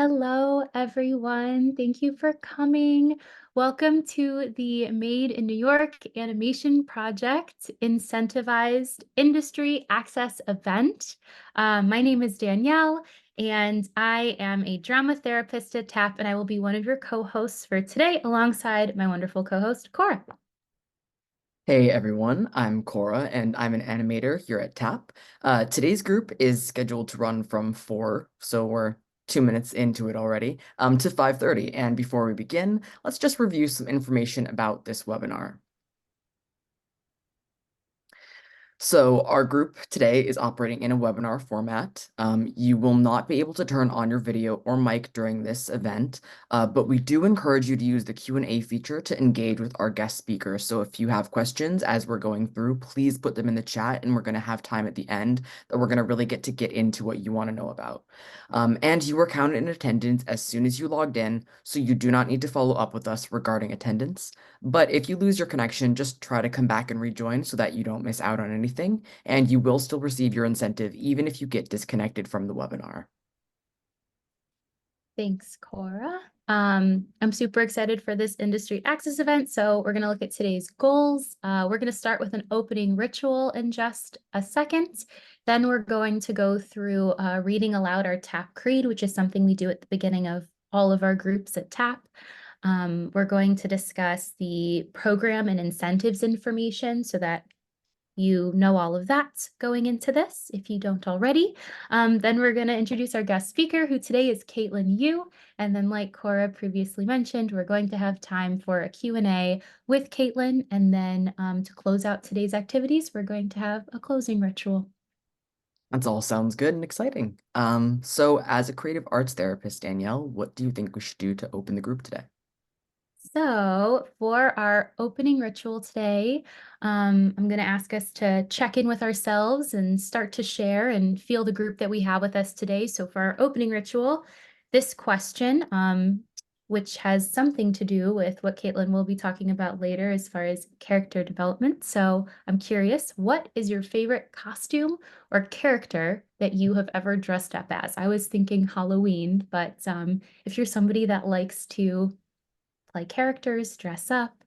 Hello, everyone. Thank you for coming. Welcome to the Made in New York Animation Project Incentivized Industry Access event. My name is Danielle, and I am a drama therapist at TAP, and I will be one of your co-hosts for today alongside my wonderful co-host, Cora. Hey everyone, I'm Cora and I'm an animator here at TAP. Today's group is scheduled to run from 4, so we're 2 minutes into it already, to 5:30. And before we begin, let's just review some information about this webinar. So our group today is operating in a webinar format. You will not be able to turn on your video or mic during this event, but we do encourage you to use the Q&A feature to engage with our guest speakers. So if you have questions as we're going through, please put them in the chat, and we're going to have time at the end that we're going to really get into what you want to know about. And you were counted in attendance as soon as you logged in, so you do not need to follow up with us regarding attendance. But if you lose your connection, just try to come back and rejoin so that you don't miss out on anything, and you will still receive your incentive even if you get disconnected from the webinar. Thanks, Cora. I'm super excited for this industry access event. So we're going to look at today's goals. We're going to start with an opening ritual in just a second. Then we're going to go through reading aloud our TAP Creed, which is something we do at the beginning of all of our groups at TAP. We're going to discuss the program and incentives information so that you know all of that going into this, if you don't already. Then we're going to introduce our guest speaker, who today is Caitlin Yu. And then, like Cora previously mentioned, we're going to have time for a Q&A with Caitlin. And then to close out today's activities, we're going to have a closing ritual. That all sounds good and exciting. So as a creative arts therapist, Danielle, what do you think we should do to open the group today? So for our opening ritual today, I'm going to ask us to check in with ourselves and start to share and feel the group that we have with us today. So for our opening ritual, this question, which has something to do with what Caitlin will be talking about later as far as character development. So I'm curious, what is your favorite costume or character that you have ever dressed up as? I was thinking Halloween, but if you're somebody that likes to play characters, dress up.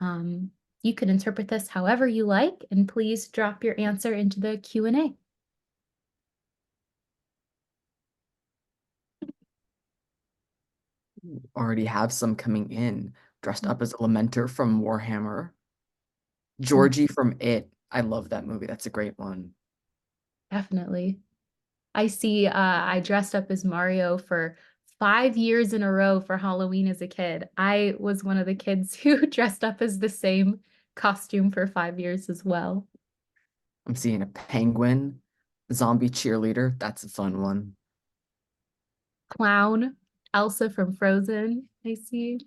Um, you can interpret this however you like, and please drop your answer into the Q&A. Already have some coming in, dressed up as Elementor from Warhammer. Mm, Georgie from It. I love that movie. That's a great one. definitely. I see I dressed up as Mario for 5 years in a row for Halloween as a kid. I was one of the kids who dressed up as the same costume for 5 years as well. I'm seeing a penguin, zombie cheerleader. That's a fun one. Clown, Elsa from Frozen, I see.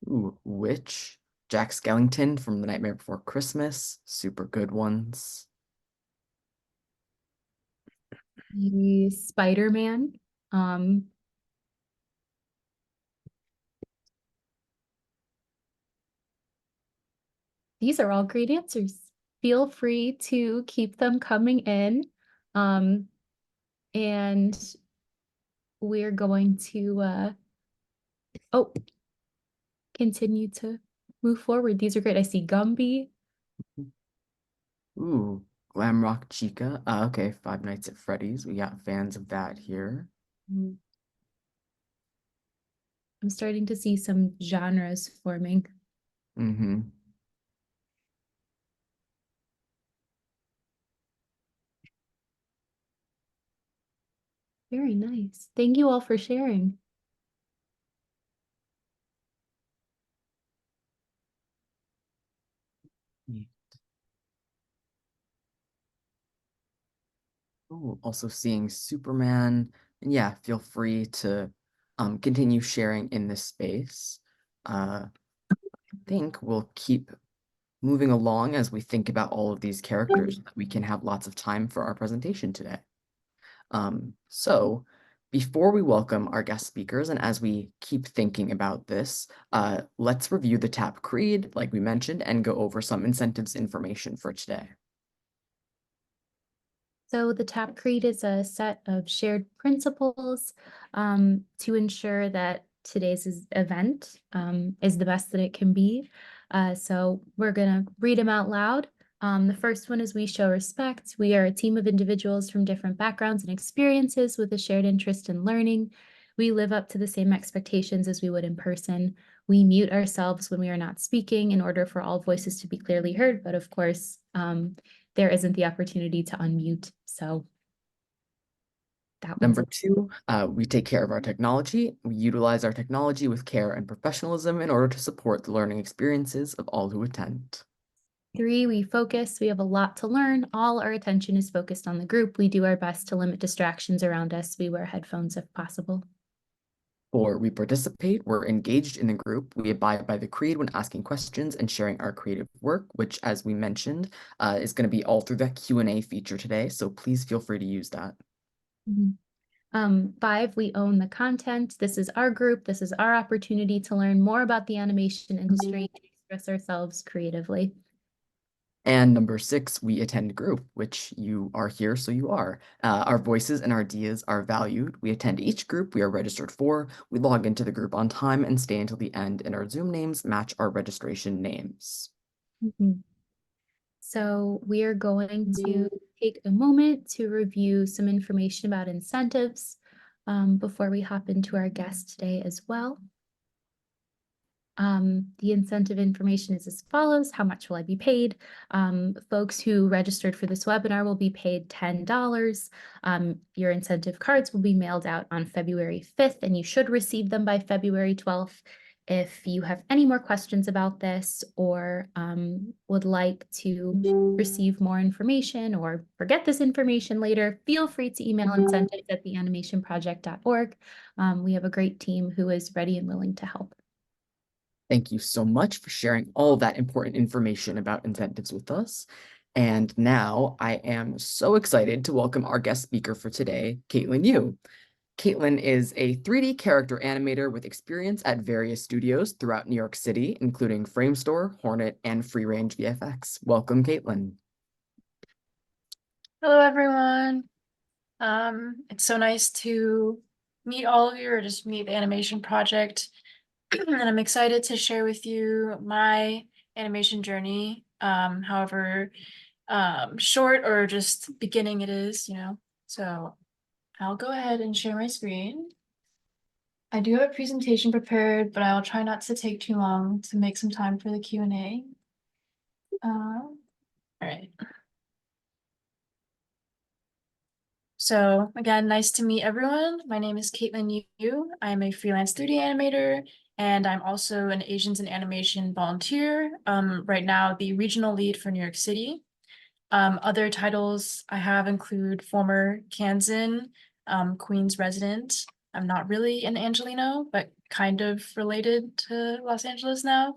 Ooh, Witch, Jack Skellington from The Nightmare Before Christmas. Super good ones. The Spider-Man. Um, These are all great answers. Feel free to keep them coming in. Um, and we're going to continue to move forward. These are great. I see Gumby. Ooh, Glamrock Chica. Okay, Five Nights at Freddy's. We got fans of that here. Mm, I'm starting to see some genres forming. Mm-hmm. Very nice. Thank you all for sharing. Ooh, also seeing Superman. And yeah, feel free to continue sharing in this space. I think we'll keep moving along as we think about all of these characters. We can have lots of time for our presentation today. So before we welcome our guest speakers, and as we keep thinking about this, let's review the TAP Creed, like we mentioned, and go over some incentives information for today. So the Tapcrete is a set of shared principles to ensure that today's event is the best that it can be. So we're going to read them out loud. The first one is we show respect. We are a team of individuals from different backgrounds and experiences with a shared interest in learning. We live up to the same expectations as we would in person. We mute ourselves when we are not speaking in order for all voices to be clearly heard. But of course, there isn't the opportunity to unmute. So that one's Number two, we take care of our technology. We utilize our technology with care and professionalism in order to support the learning experiences of all who attend. 3, we focus. We have a lot to learn. All our attention is focused on the group. We do our best to limit distractions around us. We wear headphones if possible. 4, we participate. We're engaged in the group. We abide by the creed when asking questions and sharing our creative work, which, as we mentioned, is going to be all through the Q&A feature today. So please feel free to use that. 5, we own the content. This is our group. This is our opportunity to learn more about the animation industry and express ourselves creatively. And number 6, we attend group, which you are here, so you are. Our voices and our ideas are valued. We attend each group we are registered for. We log into the group on time and stay until the end, and our Zoom names match our registration names. So we are going to take a moment to review some information about incentives before we hop into our guest today as well. The incentive information is as follows. How much will I be paid? Folks who registered for this webinar will be paid $10. Your incentive cards will be mailed out on February 5th, and you should receive them by February 12th. If you have any more questions about this or would like to receive more information or forget this information later, feel free to email incentives@theanimationproject.org. We have a great team who is ready and willing to help. Thank you so much for sharing all that important information about incentives with us. And now I am so excited to welcome our guest speaker for today, Caitlin Yu. Caitlin is a 3D character animator with experience at various studios throughout New York City, including Framestore, Hornet, and Free Range VFX. Welcome, Caitlin. Hello, everyone. It's so nice to meet all of you or just meet the animation project. And I'm excited to share with you my animation journey, however short or just beginning it is, So I'll go ahead and share my screen. I do have a presentation prepared, but I'll try not to take too long to make some time for the Q&A. All right. So again, nice to meet everyone. My name is Caitlin Yu. I'm a freelance 3D animator, and I'm also an Asians in Animation volunteer. Right now, the regional lead for New York City. Other titles I have include former Kansan, Queens resident. I'm not really an Angelino, but kind of related to Los Angeles now.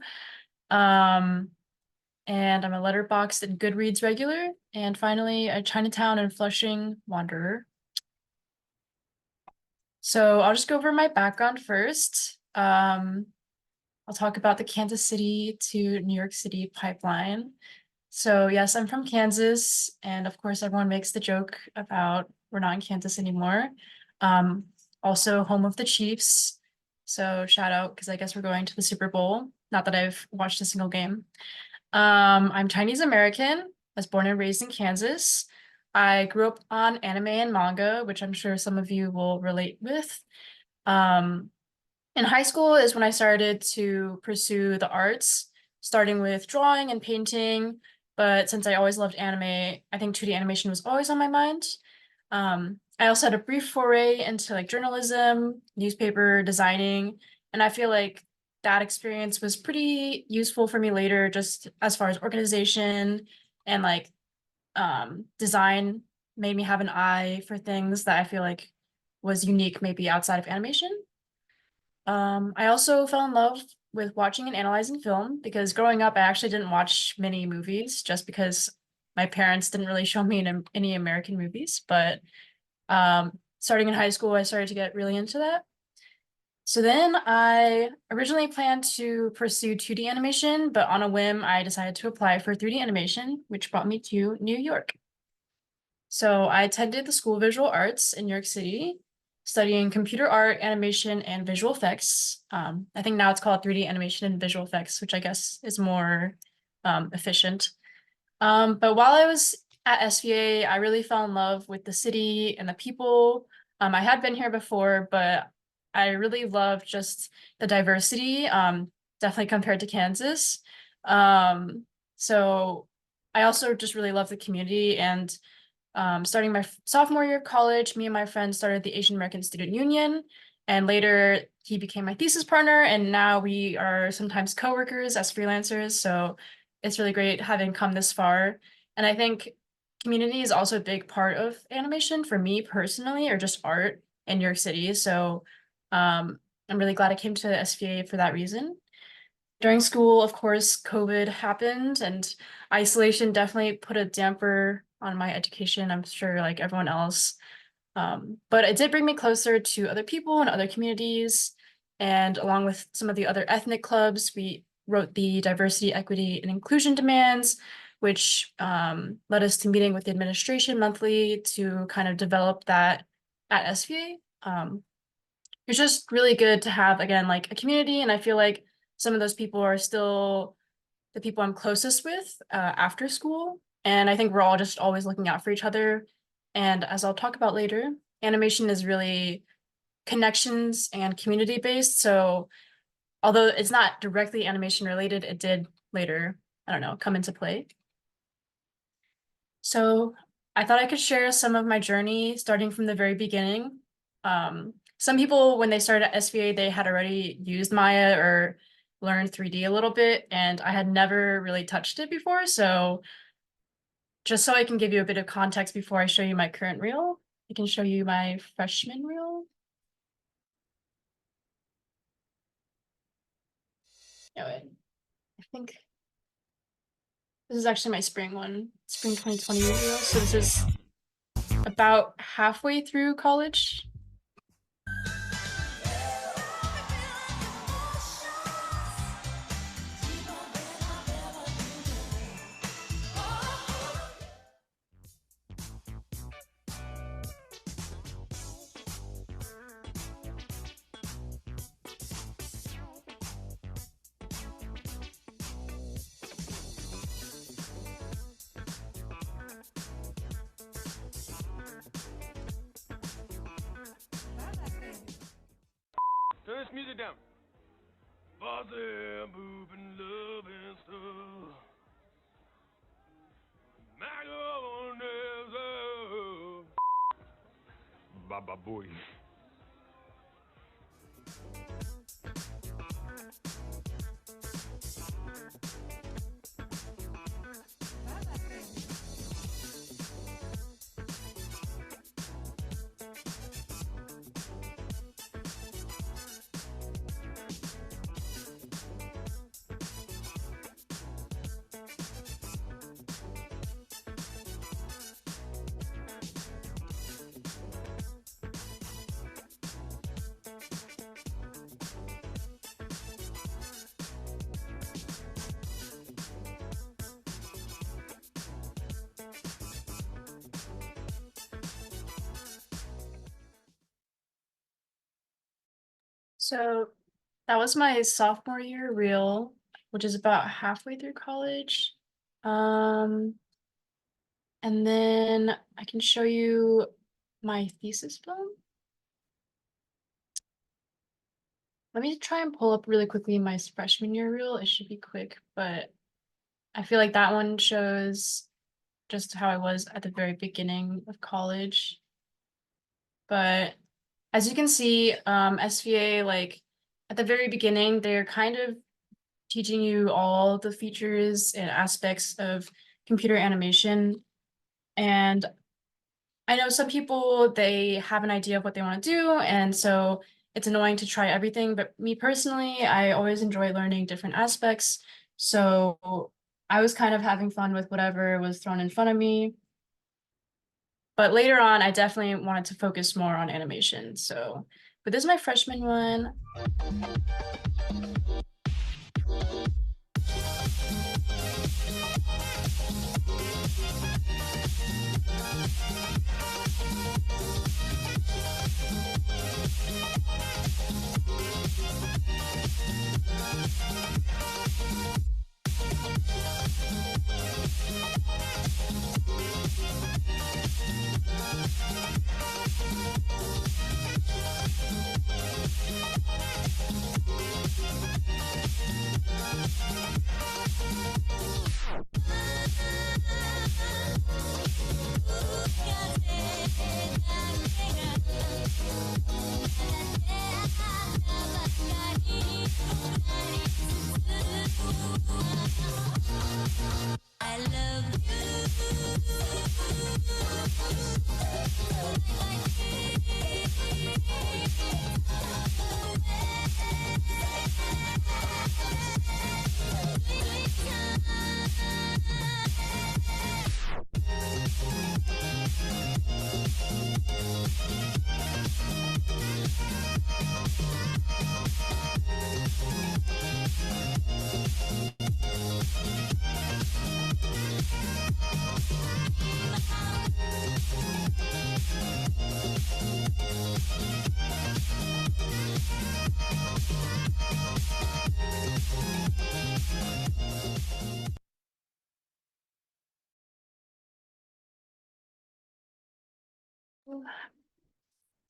And I'm a Letterboxd and Goodreads regular. And finally, a Chinatown and Flushing wanderer. So I'll just go over my background first. I'll talk about the Kansas City to New York City pipeline. So yes, I'm from Kansas. And of course, everyone makes the joke about we're not in Kansas anymore. Also home of the Chiefs. So shout out, because I guess we're going to the Super Bowl. Not that I've watched a single game. I'm Chinese American. I was born and raised in Kansas. I grew up on anime and manga, which I'm sure some of you will relate with. In high school is when I started to pursue the arts, starting with drawing and painting. But since I always loved anime, I think 2D animation was always on my mind. I also had a brief foray into like journalism, newspaper designing, and I feel like that experience was pretty useful for me later, just as far as organization and like design made me have an eye for things that I feel like was unique maybe outside of animation. I also fell in love with watching and analyzing film because growing up, I actually didn't watch many movies just because my parents didn't really show me any American movies. But starting in high school, I started to get really into that. So then I originally planned to pursue 2D animation, but on a whim, I decided to apply for 3D animation, which brought me to New York. So I attended the School of Visual Arts in New York City, studying computer art, animation, and visual effects. I think now it's called 3D animation and visual effects, which I guess is more efficient. But while I was at SVA, I really fell in love with the city and the people. I had been here before, but I really loved just the diversity, definitely compared to Kansas. So I also just really love the community, and starting my sophomore year of college, me and my friend started the Asian American Student Union, and later he became my thesis partner, and now we are sometimes coworkers as freelancers. So it's really great having come this far. And I think community is also a big part of animation for me personally, or just art in New York City. So I'm really glad I came to SVA for that reason. During school, of course, COVID happened, and isolation definitely put a damper on my education, I'm sure, like everyone else. But it did bring me closer to other people and other communities. And along with some of the other ethnic clubs, we wrote the diversity, equity, and inclusion demands, which led us to meeting with the administration monthly to kind of develop that at SVA. It's just really good to have, again, like a community. And I feel like some of those people are still the people I'm closest with after school. And I think we're all just always looking out for each other. And as I'll talk about later, animation is really connections and community based. So although it's not directly animation related, it did later, I don't know, come into play. So I thought I could share some of my journey starting from the very beginning. Some people, when they started at SVA, they had already used Maya or learned 3D a little bit, and I had never really touched it before. So just so I can give you a bit of context before I show you my current reel, I can show you my freshman reel. No, I think this is actually my spring one, spring 2020 reel. So this is about halfway through college. Turn this music down. Bossy, booping, love and stuff. Baba boy. So that was my sophomore year reel, which is about halfway through college. And then I can show you my thesis film. Let me try and pull up really quickly my freshman year reel. It should be quick, but I feel like that one shows just how I was at the very beginning of college. But as you can see, SVA, like at the very beginning, they're kind of teaching you all the features and aspects of computer animation. And I know some people, they have an idea of what they want to do, and so it's annoying to try everything. But me personally, I always enjoy learning different aspects. So I was kind of having fun with whatever was thrown in front of me. But later on, I definitely wanted to focus more on animation. But this is my freshman one.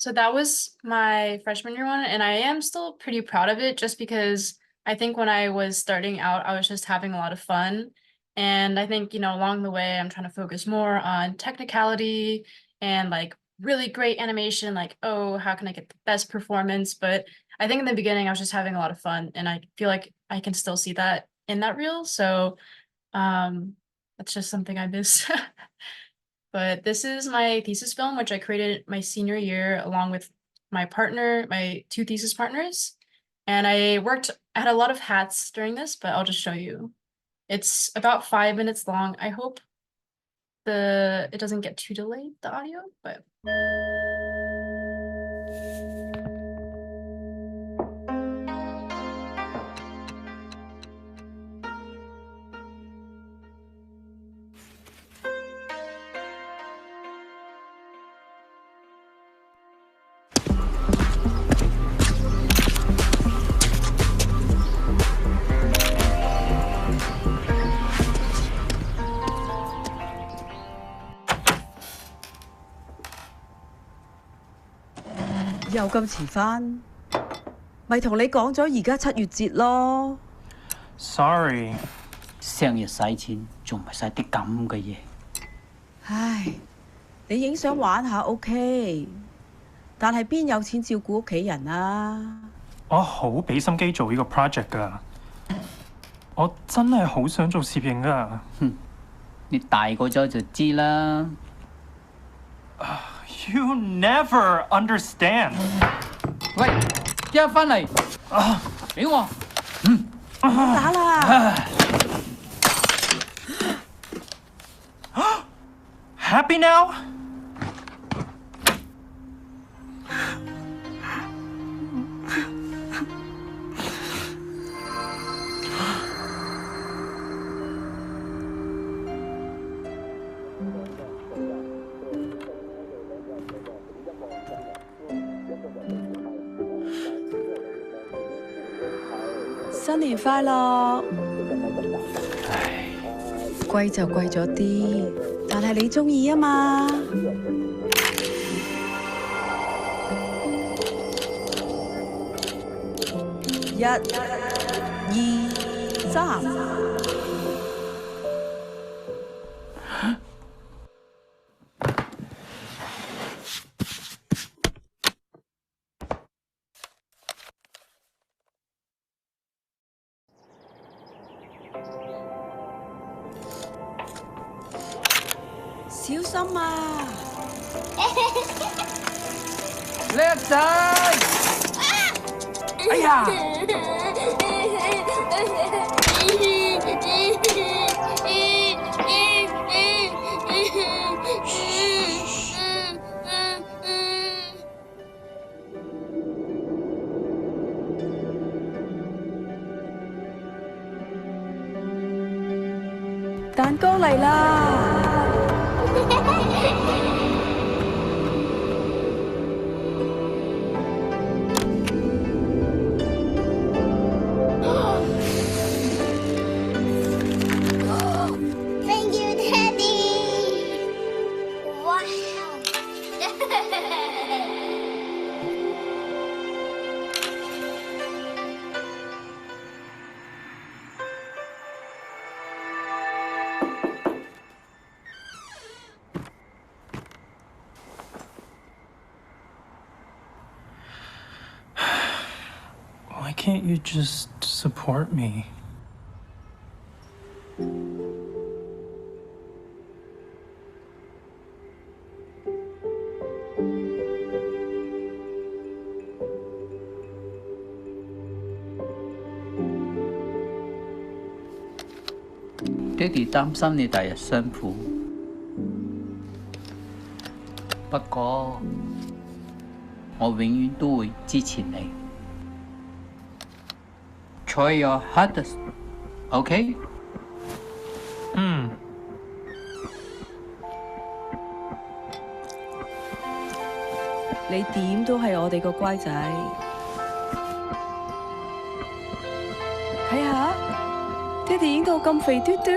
So that was my freshman year one, and I am still pretty proud of it just because I think when I was starting out, I was just having a lot of fun. And I think, along the way, I'm trying to focus more on technicality and like really great animation, like, oh, how can I get the best performance? But I think in the beginning, I was just having a lot of fun, and I feel like I can still see that in that reel. So that's just something I miss. But this is my thesis film, which I created my senior year along with my partner, my two thesis partners. And I had a lot of hats during this, but I'll just show you. It's about 5 minutes long. I hope it doesn't get too delayed, the audio, but.又咁遲返，咪同你講咗而家7月節咯。Sorry，成日使錢，仲唔係使啲咁嘅嘢？唉，你影相玩下 OK，但係邊有錢照顧屋企人啊？我好俾心機做呢個 project 㗎，我真係好想做攝影㗎。你大個咗就知啦。You never understand。喂，一返嚟，俾我。打啦！ Happy now？新年快樂！貴就貴咗啲，但係你中意啊嘛。1、2、3。小心啊！叻仔！哎呀！蛋糕嚟啦！Thank you, Daddy. Wow. Why can't you just support me? "爹哋擔心你第日辛苦，不過我永遠都會支持你。Try your hardest, OK？" 你點都係我哋個乖仔。睇下，爹哋影到咁肥嘟嘟。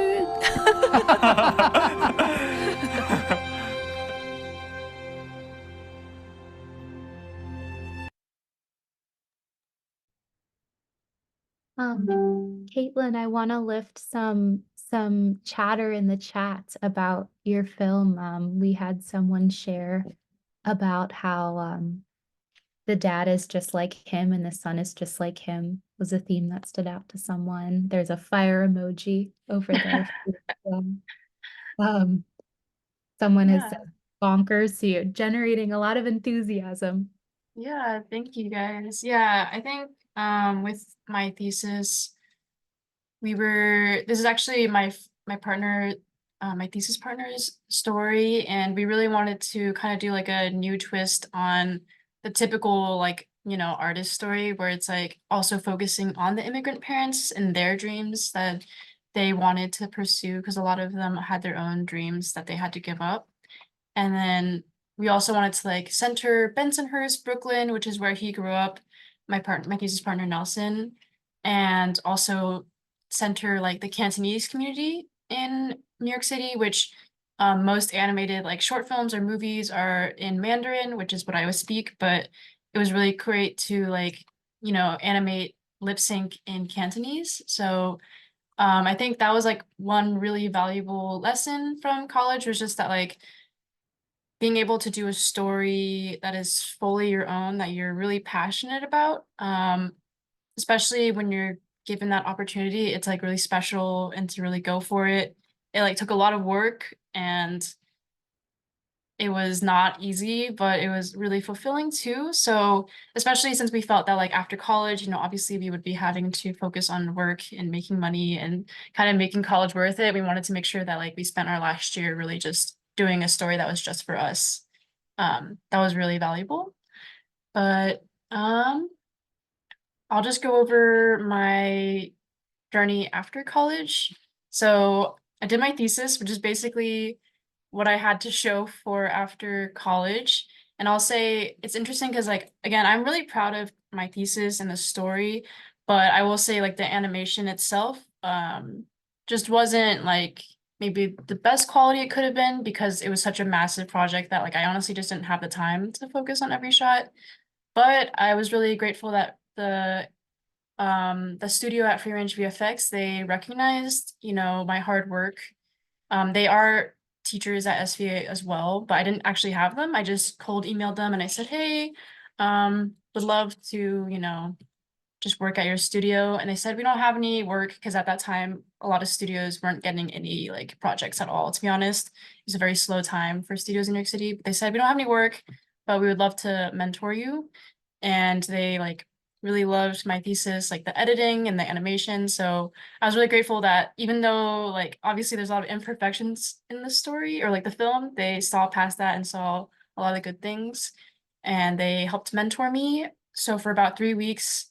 Caitlin, I want to lift some chatter in the chat about your film. We had someone share about how the dad is just like him and the son is just like him was a theme that stood out to someone. There's a fire emoji over there. Um, someone has Yeah. said bonkers, so you're generating a lot of enthusiasm. Yeah, thank you guys. Yeah, I think with my thesis, this is actually my partner, my thesis partner's story, and we really wanted to kind of do like a new twist on the typical like, artist story where it's like also focusing on the immigrant parents and their dreams that they wanted to pursue because a lot of them had their own dreams that they had to give up. And then we also wanted to like center Bensonhurst, Brooklyn, which is where he grew up, my thesis partner Nelson, and also center like the Cantonese community in New York City, which most animated like short films or movies are in Mandarin, which is what I would speak, but it was really great to like, animate lip sync in Cantonese. So I think that was like one really valuable lesson from college was just that like being able to do a story that is fully your own, that you're really passionate about, especially when you're given that opportunity, it's like really special and to really go for it. It like took a lot of work and it was not easy, but it was really fulfilling too. So especially since we felt that like after college, obviously we would be having to focus on work and making money and kind of making college worth it. We wanted to make sure that like we spent our last year really just doing a story that was just for us. That was really valuable. But I'll just go over my journey after college. So I did my thesis, which is basically what I had to show for after college. And I'll say it's interesting because like, again, I'm really proud of my thesis and the story, but I will say like the animation itself just wasn't like maybe the best quality it could have been because it was such a massive project that like I honestly just didn't have the time to focus on every shot. But I was really grateful that the studio at Free Range VFX, they recognized, my hard work. They are teachers at SVA as well, but I didn't actually have them. I just cold emailed them and I said, hey, would love to, just work at your studio. And they said, we don't have any work because at that time, a lot of studios weren't getting any like projects at all, to be honest. It was a very slow time for studios in New York City. But they said, we don't have any work, but we would love to mentor you. And they like really loved my thesis, like the editing and the animation. So I was really grateful that even though like obviously there's a lot of imperfections in the story or like the film, they saw past that and saw a lot of good things. And they helped mentor me. So for about 3 weeks,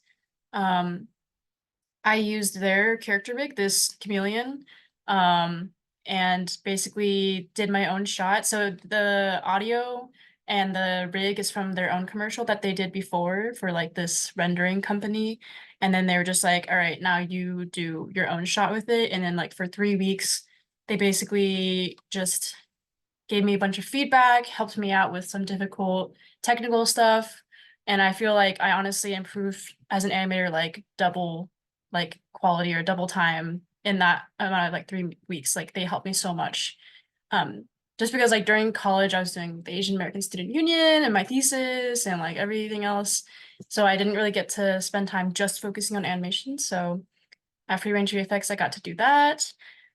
I used their character rig, this chameleon, and basically did my own shot. So the audio and the rig is from their own commercial that they did before for like this rendering company. And then they were just like, all right, now you do your own shot with it. And then like for 3 weeks, they basically just gave me a bunch of feedback, helped me out with some difficult technical stuff. And I feel like I honestly improved as an animator like double like quality or double time in that amount of like 3 weeks. Like they helped me so much. Just because like during college, I was doing the Asian American Student Union and my thesis and like everything else. So I didn't really get to spend time just focusing on animation. So at Free Range VFX, I got to do that.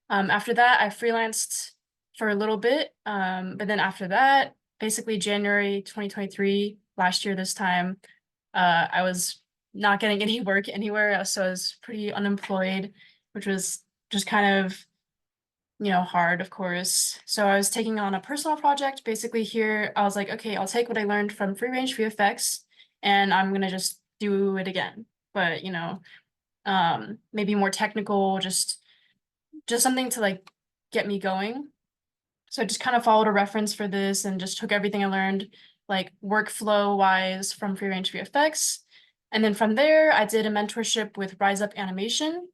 After that, I freelanced for a little bit. But then after that, basically January 2023, last year this time, I was not getting any work anywhere. So I was pretty unemployed, which was just kind of, hard, of course. So I was taking on a personal project. Basically here, I was like, okay, I'll take what I learned from Free Range VFX and I'm gonna just do it again. But, maybe more technical, just something to like get me going. So I just kind of followed a reference for this and just took everything I learned like workflow wise from Free Range VFX. And then from there, I did a mentorship with Rise Up Animation.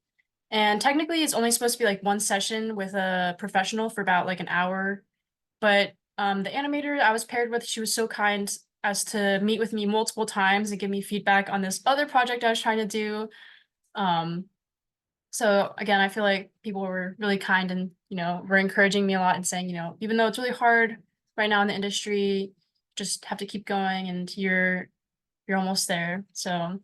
And technically it's only supposed to be like one session with a professional for about like an hour. But the animator I was paired with, she was so kind as to meet with me multiple times and give me feedback on this other project I was trying to do. So again, I feel like people were really kind and, were encouraging me a lot and saying, even though it's really hard right now in the industry, just have to keep going and you're almost there. So,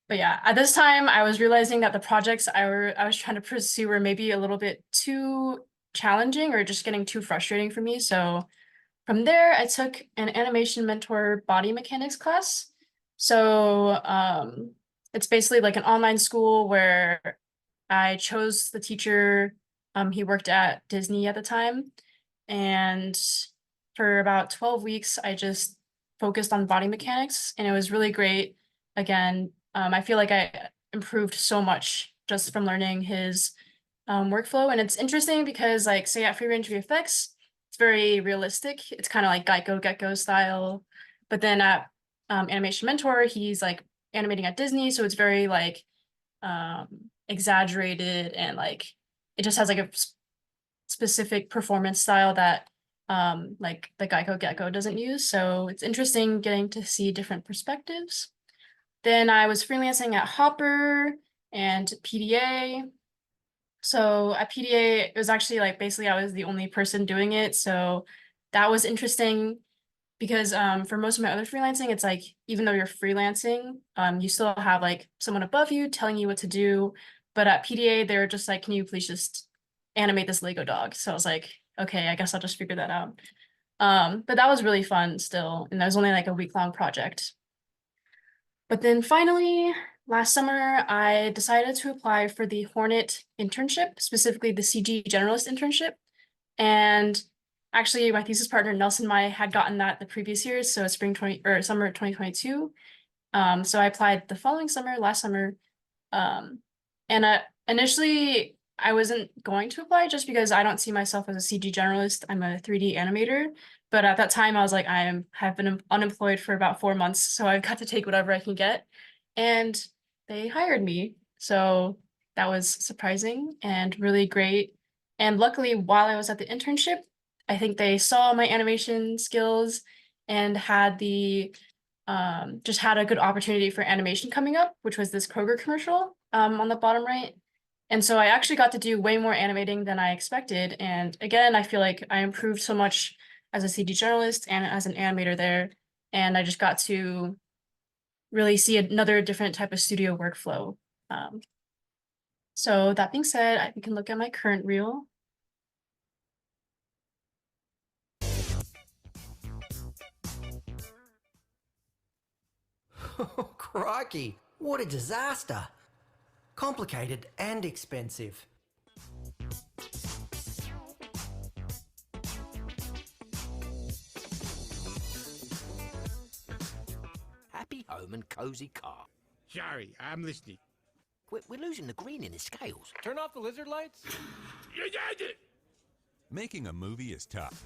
but yeah, at this time I was realizing that the projects I was trying to pursue were maybe a little bit too challenging or just getting too frustrating for me. So from there, I took an animation mentor body mechanics class. So it's basically like an online school where I chose the teacher. He worked at Disney at the time. And for about 12 weeks, I just focused on body mechanics and it was really great. Again, I feel like I improved so much just from learning his workflow. And it's interesting because like say at Free Range VFX, it's very realistic. It's kind of like Geico Gecko style. But then at Animation Mentor, he's like animating at Disney. So it's very like exaggerated and like it just has like a specific performance style that like the Geico Gecko doesn't use. So it's interesting getting to see different perspectives. Then I was freelancing at Hopper and PDA. So at PDA, it was actually like basically I was the only person doing it. So that was interesting because for most of my other freelancing, it's like even though you're freelancing, you still have like someone above you telling you what to do. But at PDA, they're just like, can you please just animate this Lego dog? So I was like, okay, I guess I'll just figure that out. But that was really fun still. And that was only like a week-long project. But then finally, last summer, I decided to apply for the Hornet internship, specifically the CG generalist internship. And actually, my thesis partner, Nelson Mai, had gotten that the previous year, so it's summer 2022. So I applied the following summer, last summer. And initially, I wasn't going to apply just because I don't see myself as a CG generalist. I'm a 3D animator. But at that time, I was like, have been unemployed for about 4 months, so I've got to take whatever I can get. And they hired me. So that was surprising and really great. And luckily, while I was at the internship, I think they saw my animation skills and had just had a good opportunity for animation coming up, which was this Kroger commercial on the bottom right. And so I actually got to do way more animating than I expected. And again, I feel like I improved so much as a CG journalist and as an animator there. And I just got to really see another different type of studio workflow. So that being said, we can look at my current reel. Oh, crikey, what a disaster. Complicated and expensive. Happy home and cozy car. Sorry, I'm listening. We're losing the green in the scales. Turn off the lizard lights. You did it! Making a movie is tough.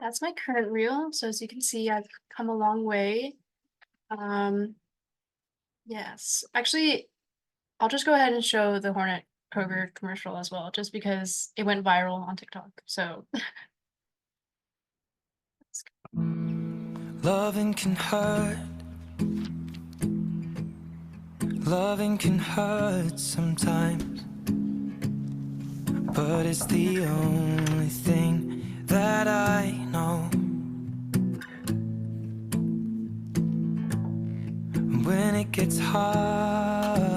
That's my current reel. So as you can see, I've come a long way. Yes, actually, I'll just go ahead and show the Hornet Kroger commercial as well, just because it went viral on TikTok. So loving can hurt. Loving can hurt sometimes, but it's the only thing that I know. When it gets hard,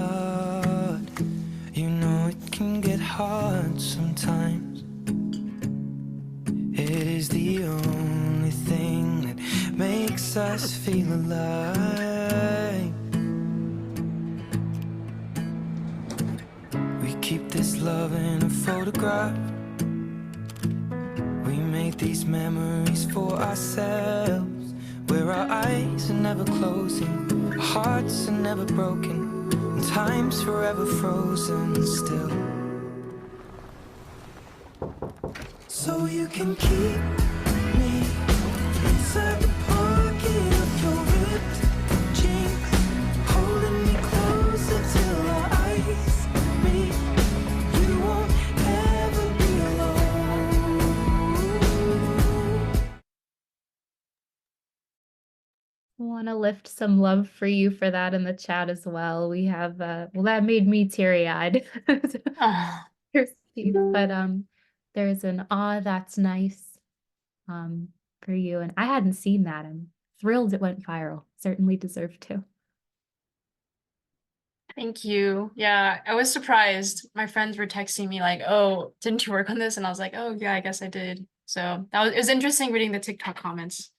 you know it can get hard sometimes. It is the only thing that makes us feel alive. We keep this love in a photograph. We make these memories for ourselves. where our eyes are never closing, our hearts are never broken, and time's forever frozen still. So you can keep me inside the pocket of your ripped jeans, holding me closer till our eyes meet. You won't ever be alone. Want to lift some love for you for that in the chat as well. We have well, that made me teary-eyed. Oh, But there's an that's nice for you, and I hadn't seen that. I'm thrilled it went viral. Certainly deserved to. thank you. Yeah, I was surprised. My friends were texting me like, "Oh, didn't you work on this?" And I was like, "Oh, yeah, I guess I did." So it was interesting reading the TikTok comments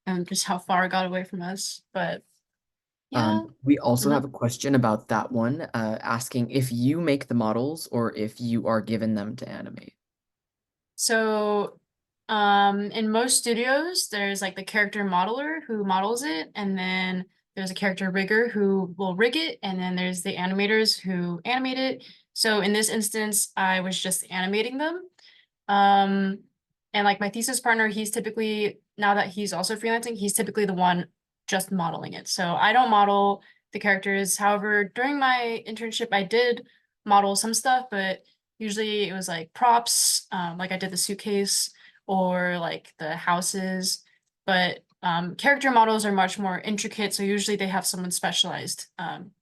and just how far it got away from us. But yeah. We also Mhm. have a question about that one, asking if you make the models or if you are given them to animate. So, in most studios, there's like the character modeler who models it, and then there's a character rigger who will rig it, and then there's the animators who animate it. So in this instance, I was just animating them. And like my thesis partner, he's typically, now that he's also freelancing, he's typically the one just modeling it. So I don't model the characters. However, during my internship, I did model some stuff, but usually it was like props, like I did the suitcase or like the houses. But character models are much more intricate. So usually they have someone specialized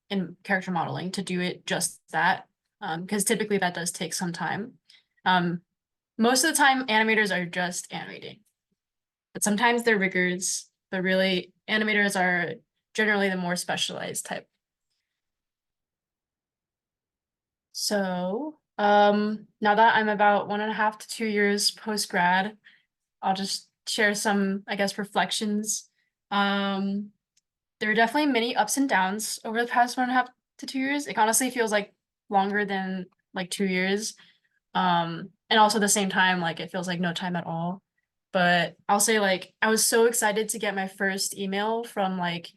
in character modeling to do it just that, because typically that does take some time. Most of the time, animators are just animating, but sometimes they're riggers, but really animators are generally the more specialized type. So, now that I'm about 1.5 to 2 years post-grad, I'll just share some, I guess, reflections. There are definitely many ups and downs over the past 1.5 to 2 years. It honestly feels like longer than like 2 years. And also at the same time, like it feels like no time at all. But I'll say like I was so excited to get my first email from like,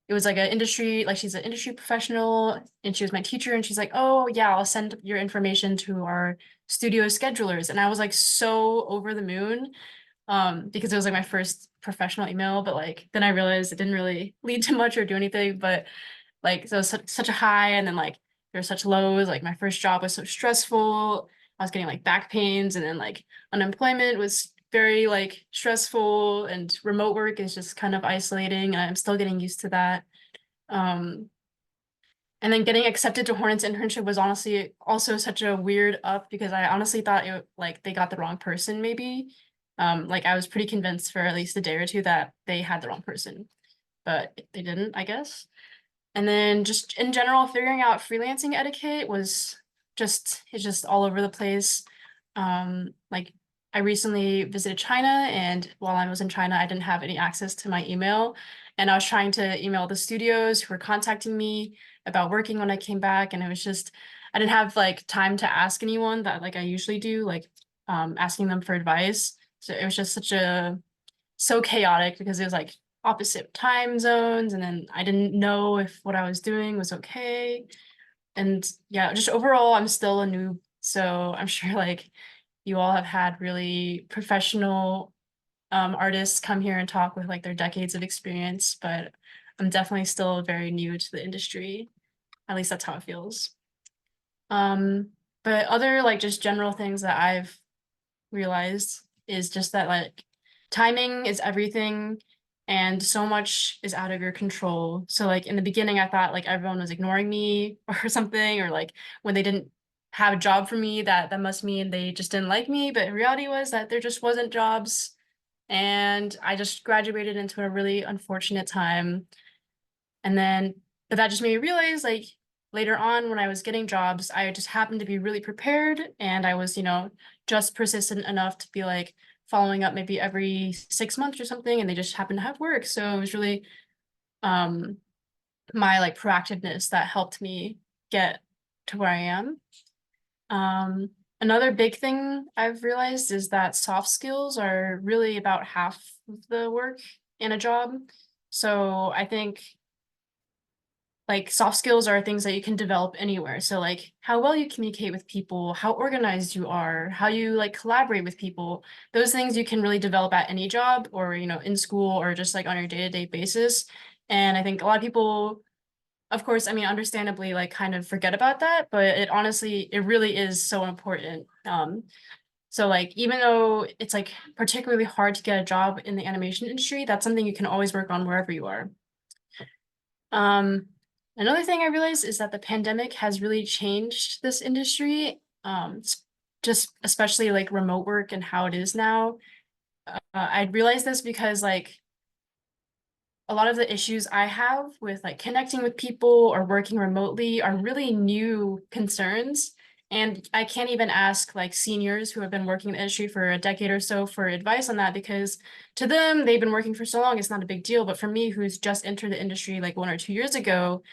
it was like an industry, like she's an industry professional and she was my teacher and she's like, "Oh yeah, I'll send your information to our studio schedulers." And I was like so over the moon because it was like my first professional email, but like then I realized it didn't really lead to much or do anything, but like so it was such a high and then like there were such lows. Like my first job was so stressful. I was getting like back pains and then like unemployment was very like stressful and remote work is just kind of isolating and I'm still getting used to that. And then getting accepted to Hornets internship was honestly also such a weird up because I honestly thought it like they got the wrong person maybe. Like I was pretty convinced for at least a day or two that they had the wrong person, but they didn't, I guess. And then just in general, figuring out freelancing etiquette was it's just all over the place. Like I recently visited China and while I was in China, I didn't have any access to my email. And I was trying to email the studios who were contacting me about working when I came back. And it was just, I didn't have like time to ask anyone that like I usually do, like asking them for advice. So it was just so chaotic because it was like opposite time zones and then I didn't know if what I was doing was okay. And yeah, just overall, I'm still a noob. So I'm sure like you all have had really professional artists come here and talk with like their decades of experience, but I'm definitely still very new to the industry. At least that's how it feels. But other like just general things that I've realized is just that like timing is everything and so much is out of your control. So like in the beginning, I thought like everyone was ignoring me or something, or like when they didn't have a job for me, that must mean they just didn't like me. But in reality was that there just wasn't jobs. And I just graduated into a really unfortunate time. And then, but that just made me realize like later on when I was getting jobs, I just happened to be really prepared and I was, just persistent enough to be like following up maybe every 6 months or something, and they just happened to have work. So it was really my like proactiveness that helped me get to where I am. Another big thing I've realized is that soft skills are really about half of the work and a job. So I think like soft skills are things that you can develop anywhere. So like how well you communicate with people, how organized you are, how you like collaborate with people, those things you can really develop at any job or, you know, in school or just like on your day-to-day basis. And I think a lot of people, of course, I mean, understandably, like kind of forget about that, but it honestly, it really is so important. So like, even though it's like particularly hard to get a job in the animation industry, that's something you can always work on wherever you are. Another thing I realized is that the pandemic has really changed this industry, just especially like remote work and how it is now. I realized this because like a lot of the issues I have with like connecting with people or working remotely are really new concerns. And I can't even ask like seniors who have been working in the industry for a decade or so for advice on that, because to them, they've been working for so long, it's not a big deal. But for me, who's just entered the industry like 1 or 2 years ago,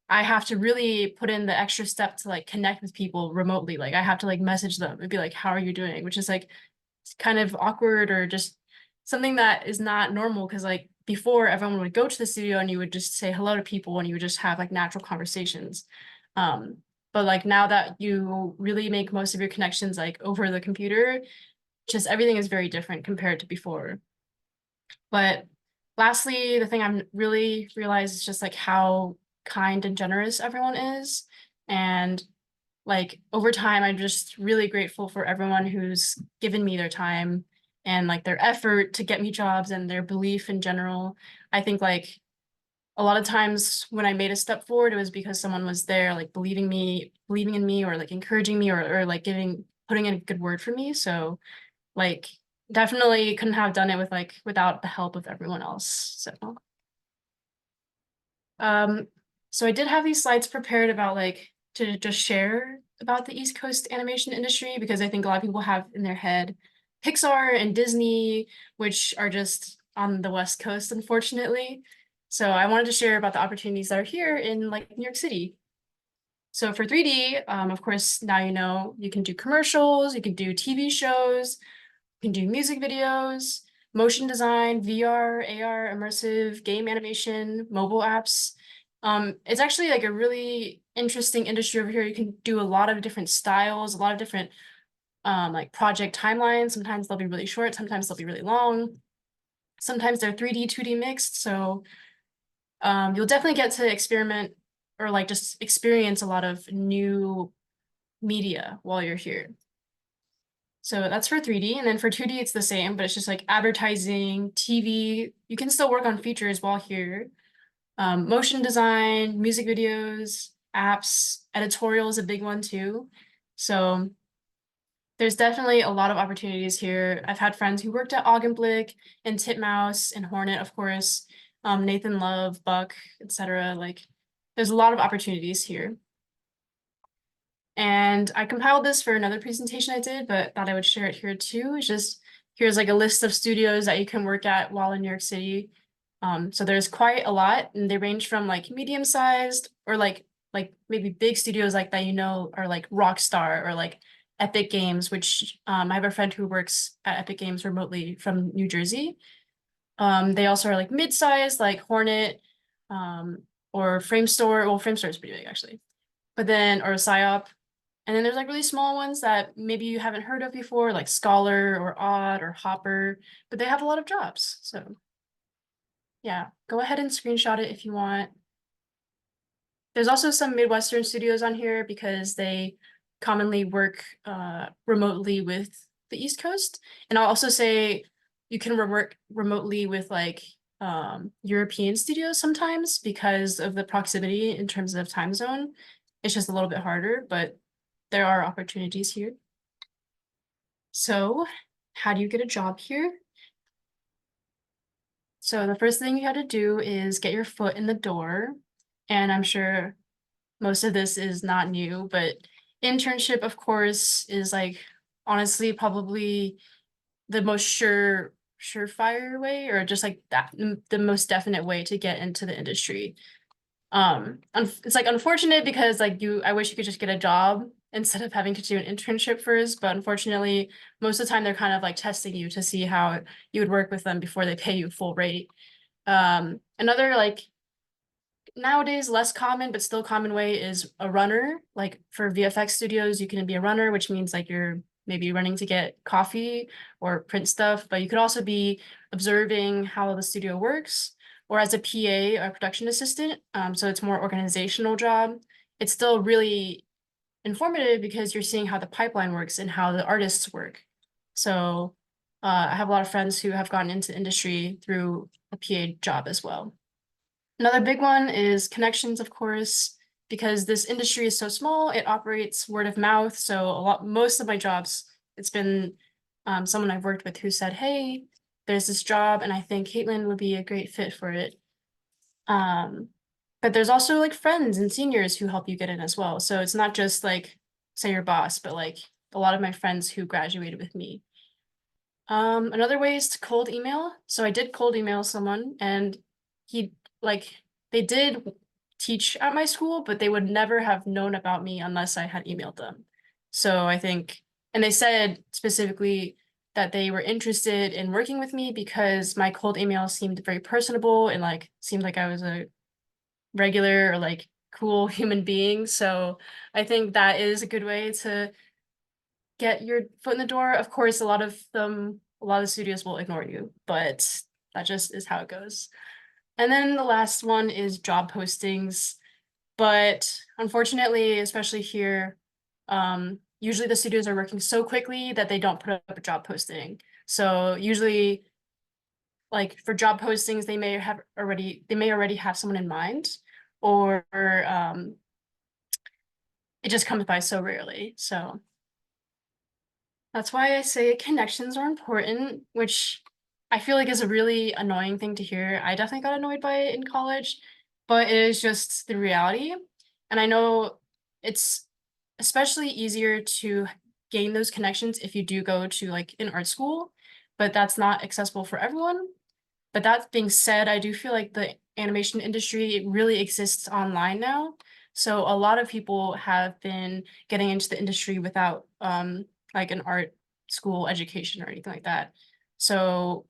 I have to really put in the extra step to like connect with people remotely. Like I have to like message them and be like, how are you doing? Which is like kind of awkward or just something that is not normal, because like before everyone would go to the studio and you would just say hello to people and you would just have like natural conversations. But like now that you really make most of your connections like over the computer, just everything is very different compared to before. But lastly, the thing I'm really realized is just like how kind and generous everyone is. And like over time, I'm just really grateful for everyone who's given me their time and like their effort to get me jobs and their belief in general. I think like a lot of times when I made a step forward, it was because someone was there like believing in me or like encouraging me or like putting in a good word for me. So like definitely couldn't have done it without the help of everyone else. So I did have these slides prepared about like to just share about the East Coast animation industry, because I think a lot of people have in their head Pixar and Disney, which are just on the West Coast, unfortunately. So I wanted to share about the opportunities that are here in like New York City. So for 3D, of course, now you know you can do commercials, you can do TV shows, you can do music videos, motion design, VR, AR, immersive, game animation, mobile apps. It's actually like a really interesting industry over here. You can do a lot of different styles, a lot of different like project timelines. Sometimes they'll be really short, sometimes they'll be really long. Sometimes they're 3D, 2D mixed. So you'll definitely get to experiment or like just experience a lot of new media while you're here. So that's for 3D, and then for 2D, it's the same, but it's just like advertising, TV. You can still work on features while here. Motion design, music videos, apps, editorial is a big one too. So there's definitely a lot of opportunities here. I've had friends who worked at Augenblick and Titmouse and Hornet, of course, Nathan Love, Buck, etc. Like there's a lot of opportunities here. And I compiled this for another presentation I did, but thought I would share it here too. It's just, here's like a list of studios that you can work at while in New York City. So there's quite a lot, and they range from like medium-sized or like maybe big studios like that, you know, are like Rockstar or like Epic Games, which I have a friend who works at Epic Games remotely from New Jersey. They also are like mid-sized, like Hornet, or Framestore. Well, Framestore is pretty big actually, but then or Psyop. And then there's like really small ones that maybe you haven't heard of before, like Scholar or Odd or Hopper, but they have a lot of jobs. So yeah, go ahead and screenshot it if you want. There's also some Midwestern studios on here because they commonly work remotely with the East Coast. And I'll also say you can work remotely with like European studios sometimes because of the proximity in terms of time zone. It's just a little bit harder, but there are opportunities here. So how do you get a job here? So the first thing you have to do is get your foot in the door. And I'm sure most of this is not new, but internship, of course, is like honestly probably the most surefire way, or just like that the most definite way to get into the industry. It's like unfortunate because like I wish you could just get a job instead of having to do an internship first. But unfortunately, most of the time they're kind of like testing you to see how you would work with them before they pay you full rate. Another like nowadays less common but still common way is a runner. Like for VFX studios, you can be a runner, which means like you're maybe running to get coffee or print stuff, but you could also be observing how the studio works, or as a PA or production assistant. So it's more organizational job. It's still really informative because you're seeing how the pipeline works and how the artists work. So I have a lot of friends who have gotten into industry through a PA job as well. Another big one is connections, of course, because this industry is so small, it operates word of mouth. So most of my jobs, it's been someone I've worked with who said, hey, there's this job and I think Caitlin would be a great fit for it. But there's also like friends and seniors who help you get in as well. So it's not just like, say your boss, but like a lot of my friends who graduated with me. Another way is to cold email. So I did cold email someone and they did teach at my school, but they would never have known about me unless I had emailed them. So I think, and they said specifically that they were interested in working with me because my cold email seemed very personable and like seemed like I was a regular or like cool human being. So I think that is a good way to get your foot in the door. Of course, a lot of the studios will ignore you, but that just is how it goes. And then the last one is job postings. But unfortunately, especially here, usually the studios are working so quickly that they don't put up a job posting. So usually like for job postings, they may already have someone in mind, or it just comes by so rarely. So that's why I say connections are important, which I feel like is a really annoying thing to hear. I definitely got annoyed by it in college, but it is just the reality. And I know it's especially easier to gain those connections if you do go to like an art school, but that's not accessible for everyone. But that being said, I do feel like the animation industry really exists online now. So a lot of people have been getting into the industry without like an art school education or anything like that. So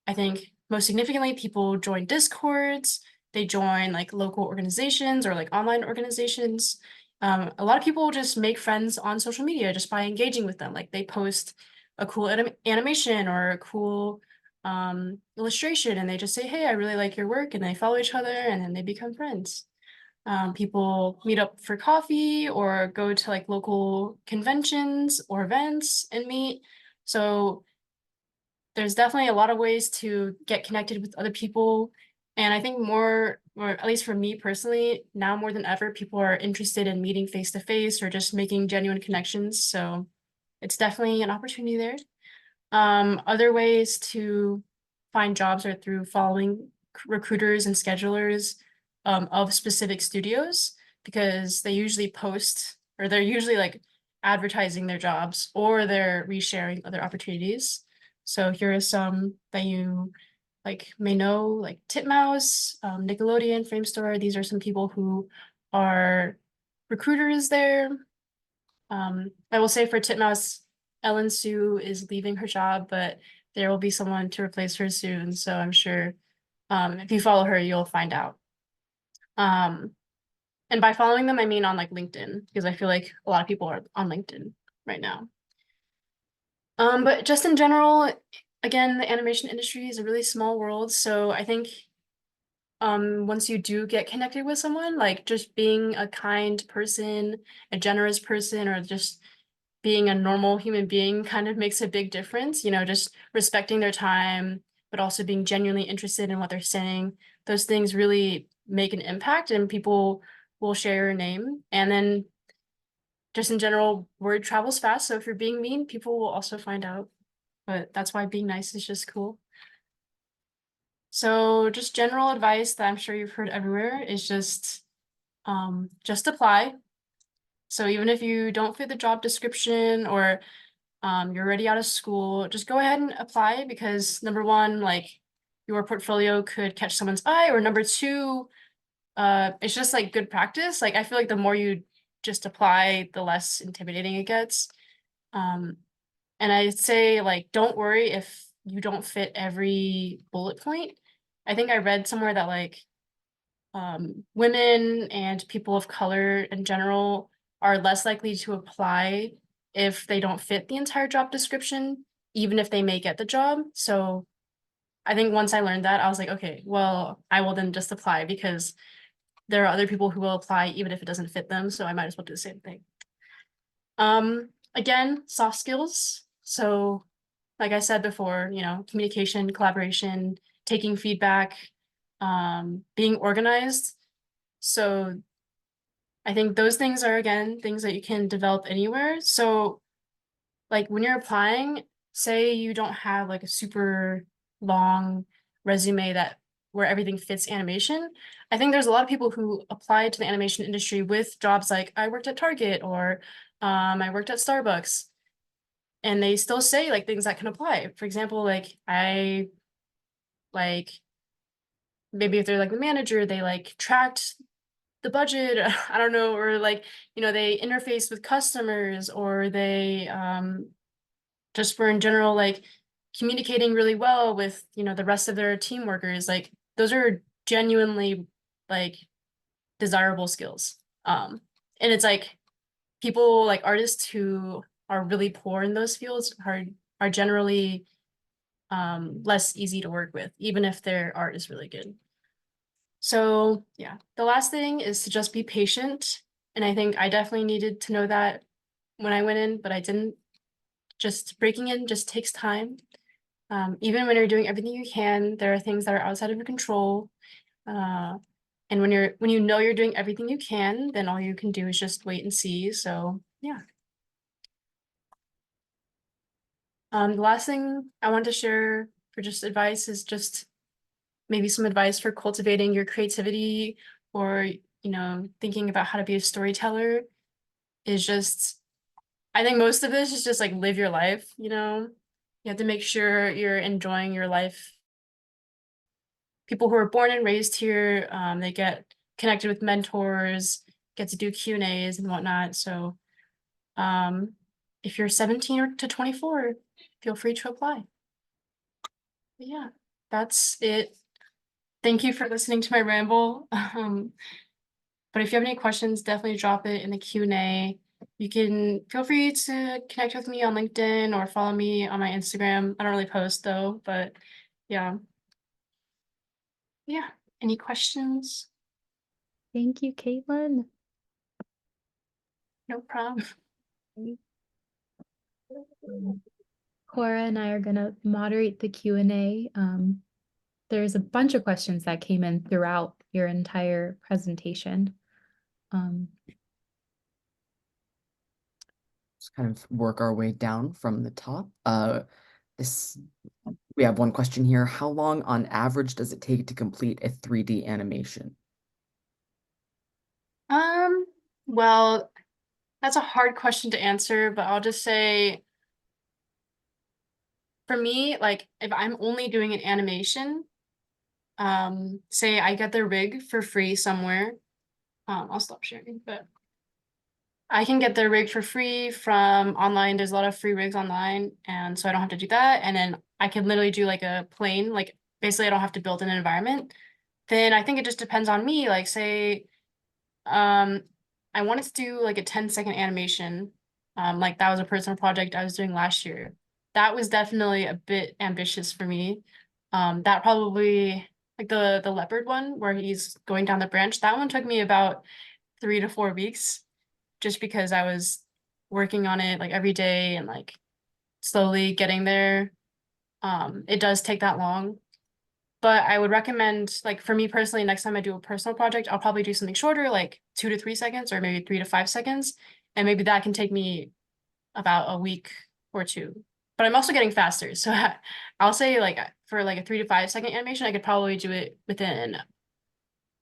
I think most significantly, people join Discords, they join like local organizations or like online organizations. A lot of people just make friends on social media just by engaging with them. Like they post a cool animation or a cool illustration and they just say, hey, I really like your work, and they follow each other and then they become friends. People meet up for coffee or go to like local conventions or events and meet. So there's definitely a lot of ways to get connected with other people. And I think more, or at least for me personally, now more than ever, people are interested in meeting face to face or just making genuine connections. So it's definitely an opportunity there. Other ways to find jobs are through following recruiters and schedulers of specific studios, because they usually post, or they're usually like advertising their jobs, or they're resharing other opportunities. So here are some that you like may know, like Titmouse, Nickelodeon, Framestore. These are some people who are recruiters there. I will say for Titmouse, Ellen Sue is leaving her job, but there will be someone to replace her soon. So I'm sure if you follow her, you'll find out. And by following them, I mean on like LinkedIn, because I feel like a lot of people are on LinkedIn right now. But just in general, again, the animation industry is a really small world. So I think once you do get connected with someone, like just being a kind person, a generous person, or just being a normal human being kind of makes a big difference, you know, just respecting their time, but also being genuinely interested in what they're saying. Those things really make an impact and people will share your name. And then just in general, word travels fast. So if you're being mean, people will also find out. But that's why being nice is just cool. So just general advice that I'm sure you've heard everywhere is just apply. So even if you don't fit the job description or you're already out of school, just go ahead and apply, because number one, like your portfolio could catch someone's eye, or number two, it's just like good practice. Like I feel like the more you just apply, the less intimidating it gets. And I'd say like, don't worry if you don't fit every bullet point. I think I read somewhere that like women and people of color in general are less likely to apply if they don't fit the entire job description, even if they may get the job. So I think once I learned that, I was like, okay, well, I will then just apply because there are other people who will apply even if it doesn't fit them. So I might as well do the same thing. Again, soft skills. So like I said before, you know, communication, collaboration, taking feedback, being organized. So I think those things are, again, things that you can develop anywhere. So like when you're applying, say you don't have like a super long resume that where everything fits animation. I think there's a lot of people who apply to the animation industry with jobs like I worked at Target or I worked at Starbucks. And they still say like things that can apply. For example, like maybe if they're like the manager, they like tracked the budget, I don't know, or like, you know, they interface with customers, or they just were in general like communicating really well with, you know, the rest of their team workers. Like those are genuinely like desirable skills. And it's like people like artists who are really poor in those fields are generally less easy to work with, even if their art is really good. So yeah, the last thing is to just be patient. And I think I definitely needed to know that when I went in, but I didn't. Just breaking in just takes time. Even when you're doing everything you can, there are things that are outside of your control. And when you know you're doing everything you can, then all you can do is just wait and see. So yeah. The last thing I want to share for just advice is just maybe some advice for cultivating your creativity, or, you know, thinking about how to be a storyteller is just, I think most of this is just like live your life, you know? You have to make sure you're enjoying your life. People who are born and raised here, they get connected with mentors, get to do Q&As and whatnot. So if you're 17 to 24, feel free to apply. But yeah, that's it. Thank you for listening to my ramble. But if you have any questions, definitely drop it in the Q&A. You can feel free to connect with me on LinkedIn or follow me on my Instagram. I don't really post though, but yeah. Yeah, any questions? Thank you, Caitlin. No problem. Cora and I are going to moderate the Q&A. There's a bunch of questions that came in throughout your entire presentation. Just kind of work our way down from the top. We have one question here. How long on average does it take to complete a 3D animation? Well, that's a hard question to answer, but I'll just say, for me, like if I'm only doing an animation, say I get the rig for free somewhere, I'll stop sharing, but I can get the rig for free from online. There's a lot of free rigs online, and so I don't have to do that. And then I can literally do like a plane, like basically I don't have to build an environment. Then I think it just depends on me. Like say, I wanted to do like a 10-second animation. Like that was a personal project I was doing last year. That was definitely a bit ambitious for me. That probably like the leopard one where he's going down the branch, that one took me about 3 to 4 weeks, just because I was working on it like every day and like slowly getting there. It does take that long. But I would recommend, like for me personally, next time I do a personal project, I'll probably do something shorter, like 2 to 3 seconds, or maybe 3 to 5 seconds. And maybe that can take me about a week or two. But I'm also getting faster. So I'll say like for like a 3 to 5 second animation, I could probably do it within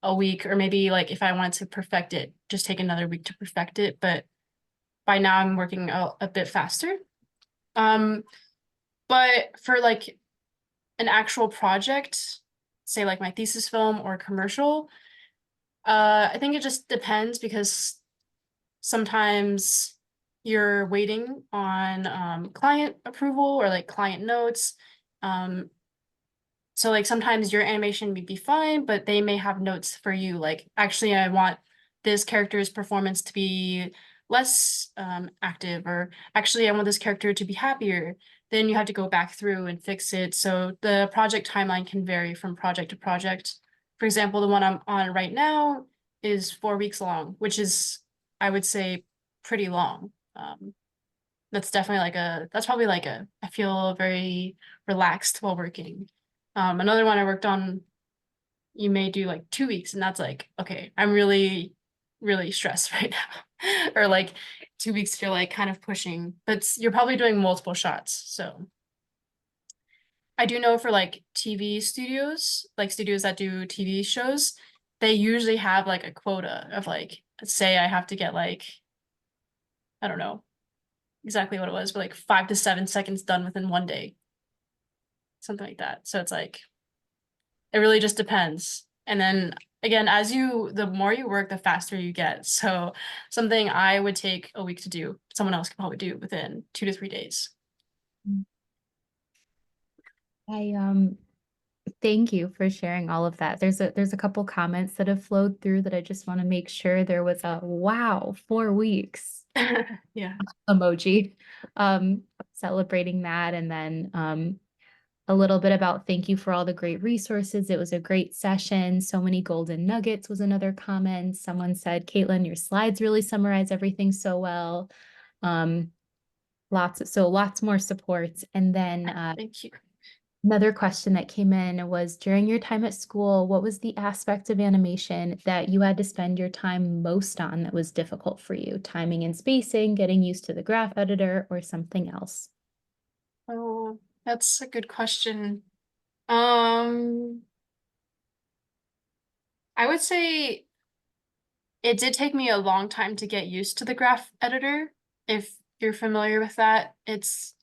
a week, or maybe like if I wanted to perfect it, just take another week to perfect it. But by now I'm working a bit faster. But for like an actual project, say like my thesis film or commercial, I think it just depends, because sometimes you're waiting on client approval or like client notes. So like sometimes your animation may be fine, but they may have notes for you. Like, actually, I want this character's performance to be less active, or actually, I want this character to be happier. Then you have to go back through and fix it. So the project timeline can vary from project to project. For example, the one I'm on right now is 4 weeks long, which is, I would say, pretty long. That's definitely that's probably I feel very relaxed while working. Another one I worked on, you may do like 2 weeks, and that's like, okay, I'm really, really stressed right now. Or like 2 weeks, you're like kind of pushing, but you're probably doing multiple shots. So I do know for like TV studios, like studios that do TV shows, they usually have like a quota of like, say I have to get like, I don't know exactly what it was, but like 5 to 7 seconds done within 1 day. Something like that. So it's like, it really just depends. And then again, the more you work, the faster you get. So something I would take a week to do, someone else could probably do within 2 to 3 days. I thank you for sharing all of that. There's a couple comments that have flowed through that I just want to make sure. There was a wow, 4 weeks Yeah. emoji celebrating that, and then a little bit about thank you for all the great resources. It was a great session. So many golden nuggets was another comment. Someone said, Caitlin, your slides really summarize everything so well. Lots more supports. And then thank you. Another question that came in was, during your time at school, what was the aspect of animation that you had to spend your time most on that was difficult for you? Timing and spacing, getting used to the graph editor, or something else? Oh, that's a good question. I would say it did take me a long time to get used to the graph editor. If you're familiar with that, it's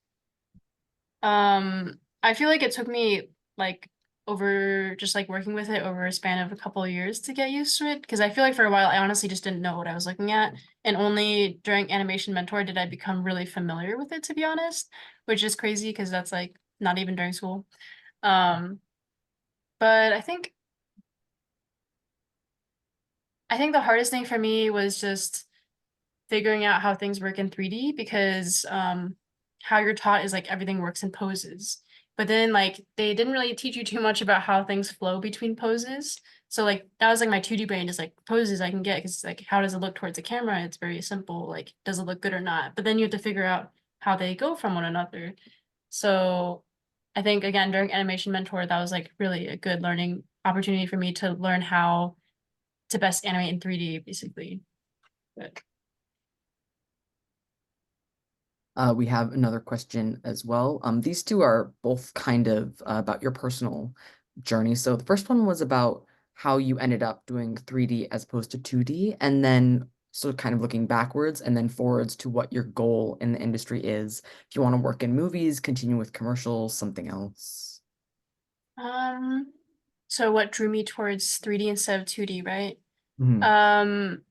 I feel like it took me like over just like working with it over a span of a couple of years to get used to it, because I feel like for a while I honestly just didn't know what I was looking at, and only during Animation Mentor did I become really familiar with it, to be honest, which is crazy because that's like not even during school. But I think the hardest thing for me was just figuring out how things work in 3D, because how you're taught is like everything works in poses. But then like they didn't really teach you too much about how things flow between poses. So like that was like my 2D brain, is like poses I can get, because like how does it look towards the camera? It's very simple. Like, does it look good or not? But then you have to figure out how they go from one another. So I think again, during Animation Mentor, that was like really a good learning opportunity for me to learn how to best animate in 3D, basically. But We have another question as well. These two are both kind of about your personal journey. So the first one was about how you ended up doing 3D as opposed to 2D, and then so kind of looking backwards and then forwards to what your goal in the industry is. If you want to work in movies, continue with commercials, something else. so what drew me towards 3D instead of 2D, right? Mhm.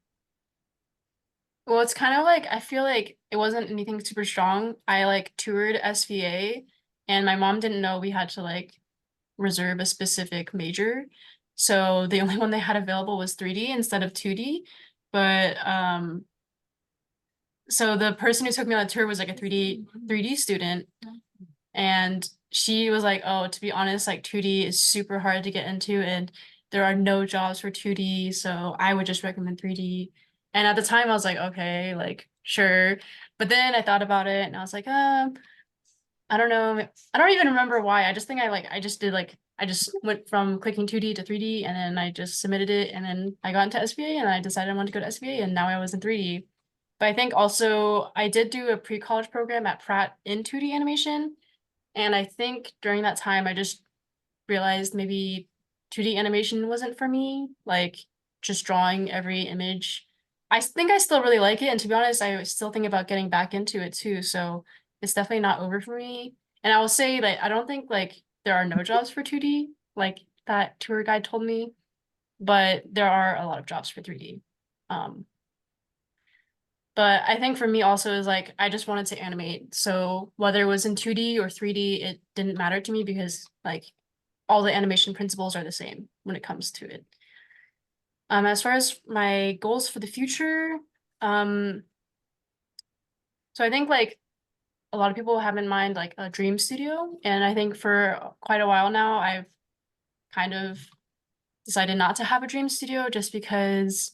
Well, it's kind of like, I feel like it wasn't anything super strong. I like toured SVA, and my mom didn't know we had to like reserve a specific major. So the only one they had available was 3D instead of 2D. But so the person who took me on the tour was like a 3D student, and she was like, oh, to be honest, like 2D is super hard to get into, and there are no jobs for 2D, so I would just recommend 3D. And at the time I was like, okay, like sure. But then I thought about it and I was like, I don't know. I don't even remember why. I just think I just went from clicking 2D to 3D, and then I just submitted it, and then I got into SVA, and I decided I wanted to go to SVA, and now I was in 3D. But I think also I did do a pre-college program at Pratt in 2D animation. And I think during that time, I just realized maybe 2D animation wasn't for me, like just drawing every image. I think I still really like it. And to be honest, I still think about getting back into it too. So it's definitely not over for me. And I will say that I don't think like there are no jobs for 2D, like that tour guide told me, but there are a lot of jobs for 3D. But I think for me also is like I just wanted to animate. So whether it was in 2D or 3D, it didn't matter to me because like all the animation principles are the same when it comes to it. As far as my goals for the future, so I think like a lot of people have in mind like a dream studio, and I think for quite a while now I've kind of decided not to have a dream studio just because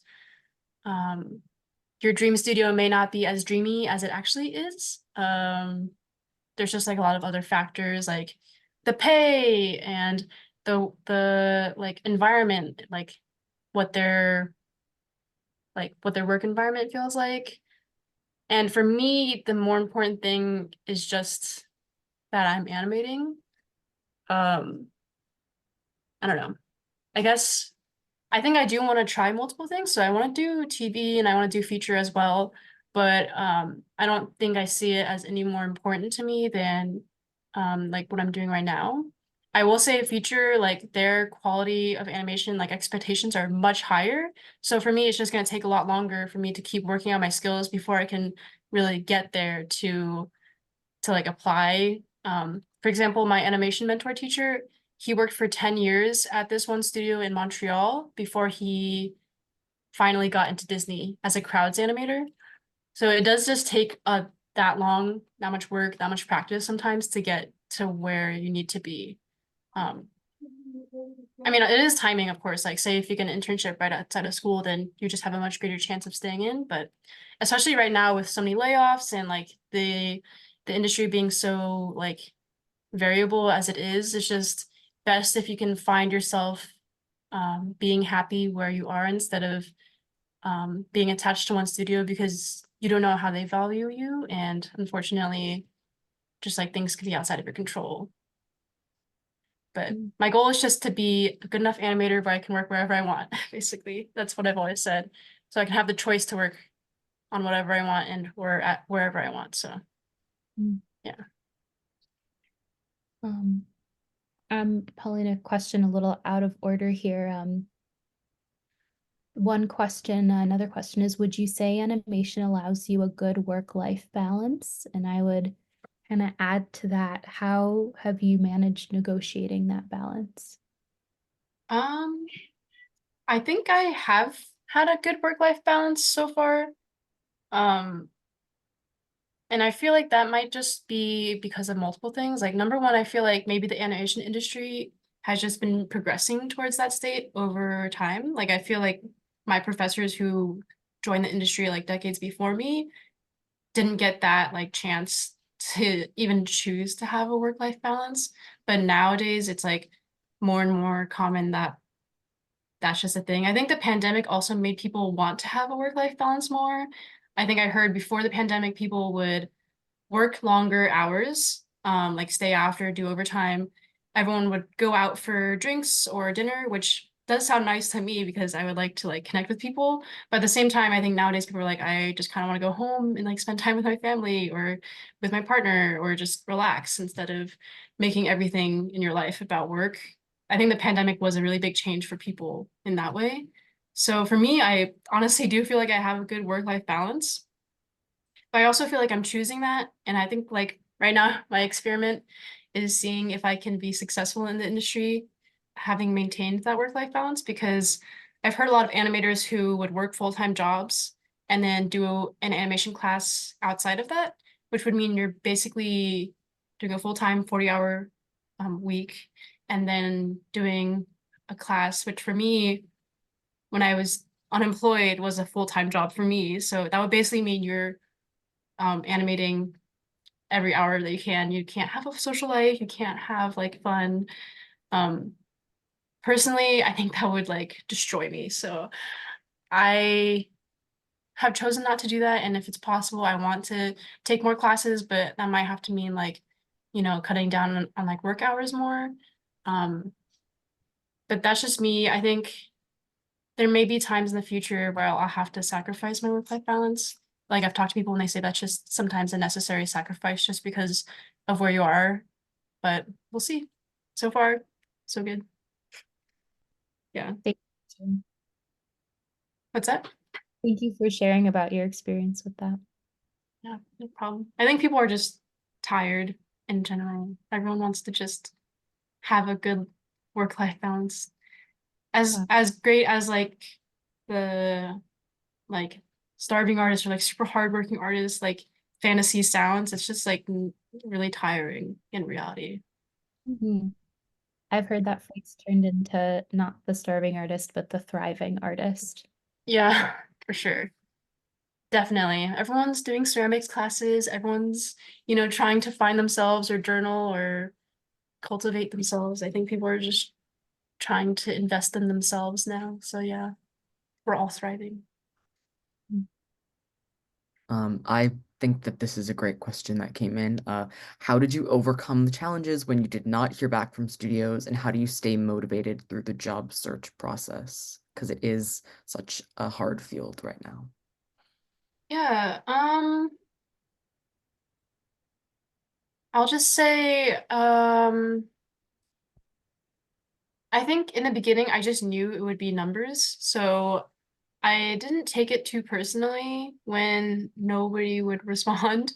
your dream studio may not be as dreamy as it actually is. There's just like a lot of other factors like the pay and the like environment, like what their work environment feels like. And for me, the more important thing is just that I'm animating. I don't know. I guess I think I do want to try multiple things. So I want to do TV and I want to do feature as well. But I don't think I see it as any more important to me than like what I'm doing right now. I will say feature, like their quality of animation, like expectations are much higher. So for me, it's just going to take a lot longer for me to keep working on my skills before I can really get there to like apply. For example, my animation mentor teacher, he worked for 10 years at this one studio in Montreal before he finally got into Disney as a crowds animator. So it does just take that long, that much work, that much practice sometimes to get to where you need to be. I mean, it is timing, of course. Like, say if you get an internship right outside of school, then you just have a much greater chance of staying in. But especially right now with so many layoffs and like the industry being so like variable as it is, it's just best if you can find yourself being happy where you are instead of being attached to one studio because you don't know how they value you. And unfortunately, just like things can be outside of your control. But my goal is just to be a good enough animator where I can work wherever I want, basically. That's what I've always said. So I can have the choice to work on whatever I want and or at wherever I want. So yeah. Paulina, question a little out of order here. One question, another question is, would you say animation allows you a good work-life balance? And I would kind of add to that, how have you managed negotiating that balance? I think I have had a good work-life balance so far. And I feel like that might just be because of multiple things. Like number one, I feel like maybe the animation industry has just been progressing towards that state over time. Like I feel like my professors who joined the industry like decades before me didn't get that like chance to even choose to have a work-life balance. But nowadays it's like more and more common that that's just a thing. I think the pandemic also made people want to have a work-life balance more. I think I heard before the pandemic, people would work longer hours, like stay after, do overtime. Everyone would go out for drinks or dinner, which does sound nice to me because I would like to like connect with people. But at the same time, I think nowadays people are like, I just kind of want to go home and like spend time with my family or with my partner or just relax instead of making everything in your life about work. I think the pandemic was a really big change for people in that way. So for me, I honestly do feel like I have a good work-life balance. But I also feel like I'm choosing that. And I think like right now, my experiment is seeing if I can be successful in the industry, having maintained that work-life balance, because I've heard a lot of animators who would work full-time jobs and then do an animation class outside of that, which would mean you're basically doing a full-time 40-hour week and then doing a class, which for me, when I was unemployed, was a full-time job for me. So that would basically mean you're animating every hour that you can. You can't have a social life, you can't have like fun. Personally, I think that would like destroy me. So I have chosen not to do that. And if it's possible, I want to take more classes, but that might have to mean like, you know, cutting down on like work hours more. But that's just me. I think there may be times in the future where I'll have to sacrifice my work-life balance. Like I've talked to people and they say that's just sometimes a necessary sacrifice just because of where you are. But we'll see. So far, so good. Yeah. Thank you. What's that? Thank you for sharing about your experience with that. Yeah, no problem. I think people are just tired in general. Everyone wants to just have a good work-life balance. Yeah. As great as like the like starving artists or like super hardworking artists like fantasy sounds, it's just like really tiring in reality. Mhm. I've heard that phrase turned into not the starving artist, but the thriving artist. Yeah, for sure. Definitely. Everyone's doing ceramics classes, everyone's, you know, trying to find themselves or journal or cultivate themselves. I think people are just trying to invest in themselves now. So yeah, we're all thriving. I think that this is a great question that came in. How did you overcome the challenges when you did not hear back from studios, and how do you stay motivated through the job search process? Because it is such a hard field right now. Yeah, I'll just say, I think in the beginning I just knew it would be numbers. So I didn't take it too personally when nobody would respond,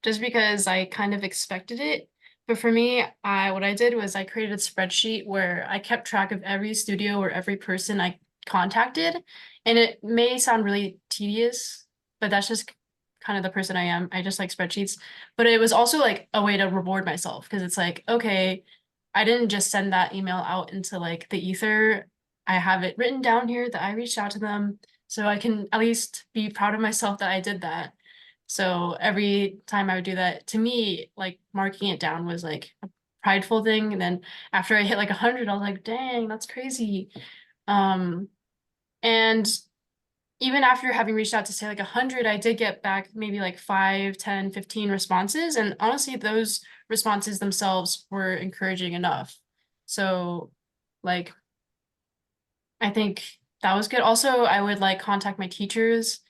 just because I kind of expected it. But for me, what I did was I created a spreadsheet where I kept track of every studio or every person I contacted. And it may sound really tedious, but that's just kind of the person I am. I just like spreadsheets. But it was also like a way to reward myself because it's like, okay, I didn't just send that email out into like the ether. I have it written down here that I reached out to them. So I can at least be proud of myself that I did that. So every time I would do that, to me, like marking it down was like a prideful thing. And then after I hit like 100, I was like, dang, that's crazy. And even after having reached out to say like 100, I did get back maybe like 5, 10, 15 responses. And honestly, those responses themselves were encouraging enough. So like, I think that was good. Also, I would like contact my teachers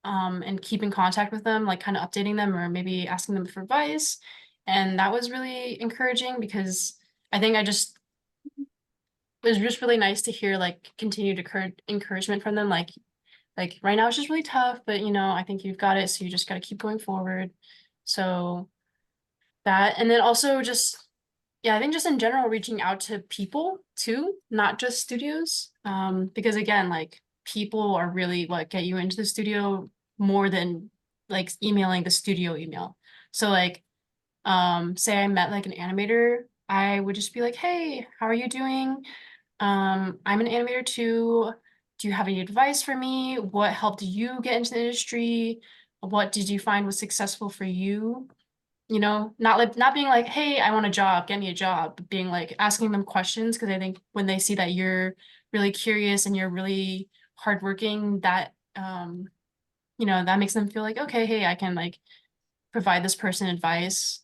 and keep in contact with them, like kind of updating them or maybe asking them for advice. And that was really encouraging because I think it was just really nice to hear like continued encouragement from them. Like right now it's just really tough, but you know, I think you've got it. So you just got to keep going forward. So that, and then also just, yeah, I think just in general, reaching out to people too, not just studios. Because again, like people are really what get you into the studio more than like emailing the studio email. So like, say I met like an animator, I would just be like, hey, how are you doing? I'm an animator too. Do you have any advice for me? What helped you get into the industry? What did you find was successful for you? You know, not being like, hey, I want a job, get me a job, but being like asking them questions because I think when they see that you're really curious and you're really hardworking, that you know, that makes them feel like, okay, hey, I can like provide this person advice.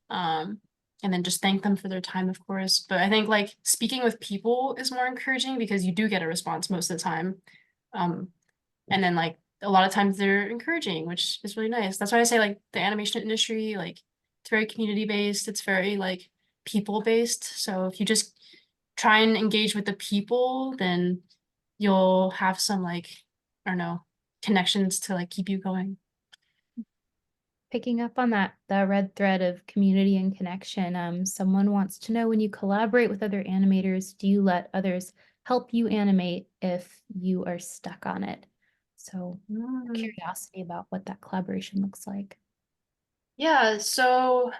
And then just thank them for their time, of course. But I think like speaking with people is more encouraging because you do get a response most of the time. And then like a lot of times they're encouraging, which is really nice. That's why I say like the animation industry, like it's very community based, it's very like people based. So if you just try and engage with the people, then you'll have some like, I don't know, connections to like keep you going. Picking up on that, the red thread of community and connection, someone wants to know, when you collaborate with other animators, do you let others help you animate if you are stuck on it? So curiosity about what that collaboration looks like. Yeah, so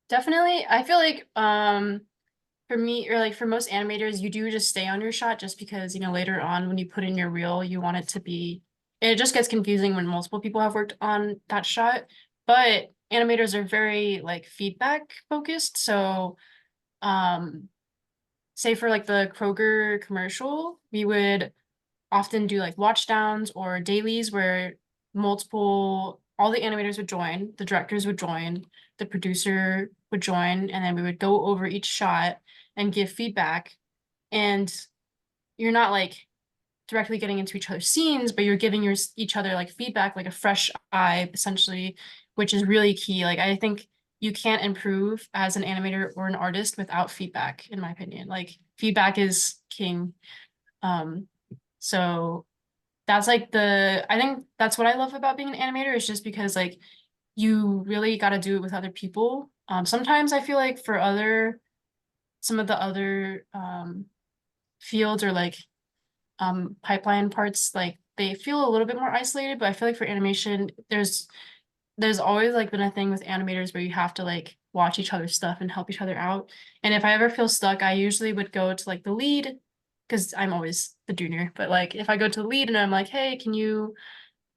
definitely I feel like for me or like for most animators, you do just stay on your shot just because, you know, later on when you put in your reel, you want it to be, it just gets confusing when multiple people have worked on that shot. But animators are very like feedback focused. So say for like the Kroger commercial, we would often do like watch downs or dailies where all the animators would join, the directors would join, the producer would join, and then we would go over each shot and give feedback. And you're not like directly getting into each other's scenes, but you're giving each other like feedback, like a fresh eye, essentially, which is really key. Like I think you can't improve as an animator or an artist without feedback, in my opinion. Like feedback is king. So that's like I think that's what I love about being an animator, is just because like you really got to do it with other people. Sometimes I feel like for some of the other fields or like pipeline parts, like they feel a little bit more isolated, but I feel like for animation, there's always like been a thing with animators where you have to like watch each other's stuff and help each other out. And if I ever feel stuck, I usually would go to like the lead, because I'm always the junior, but like if I go to the lead and I'm like, hey, can you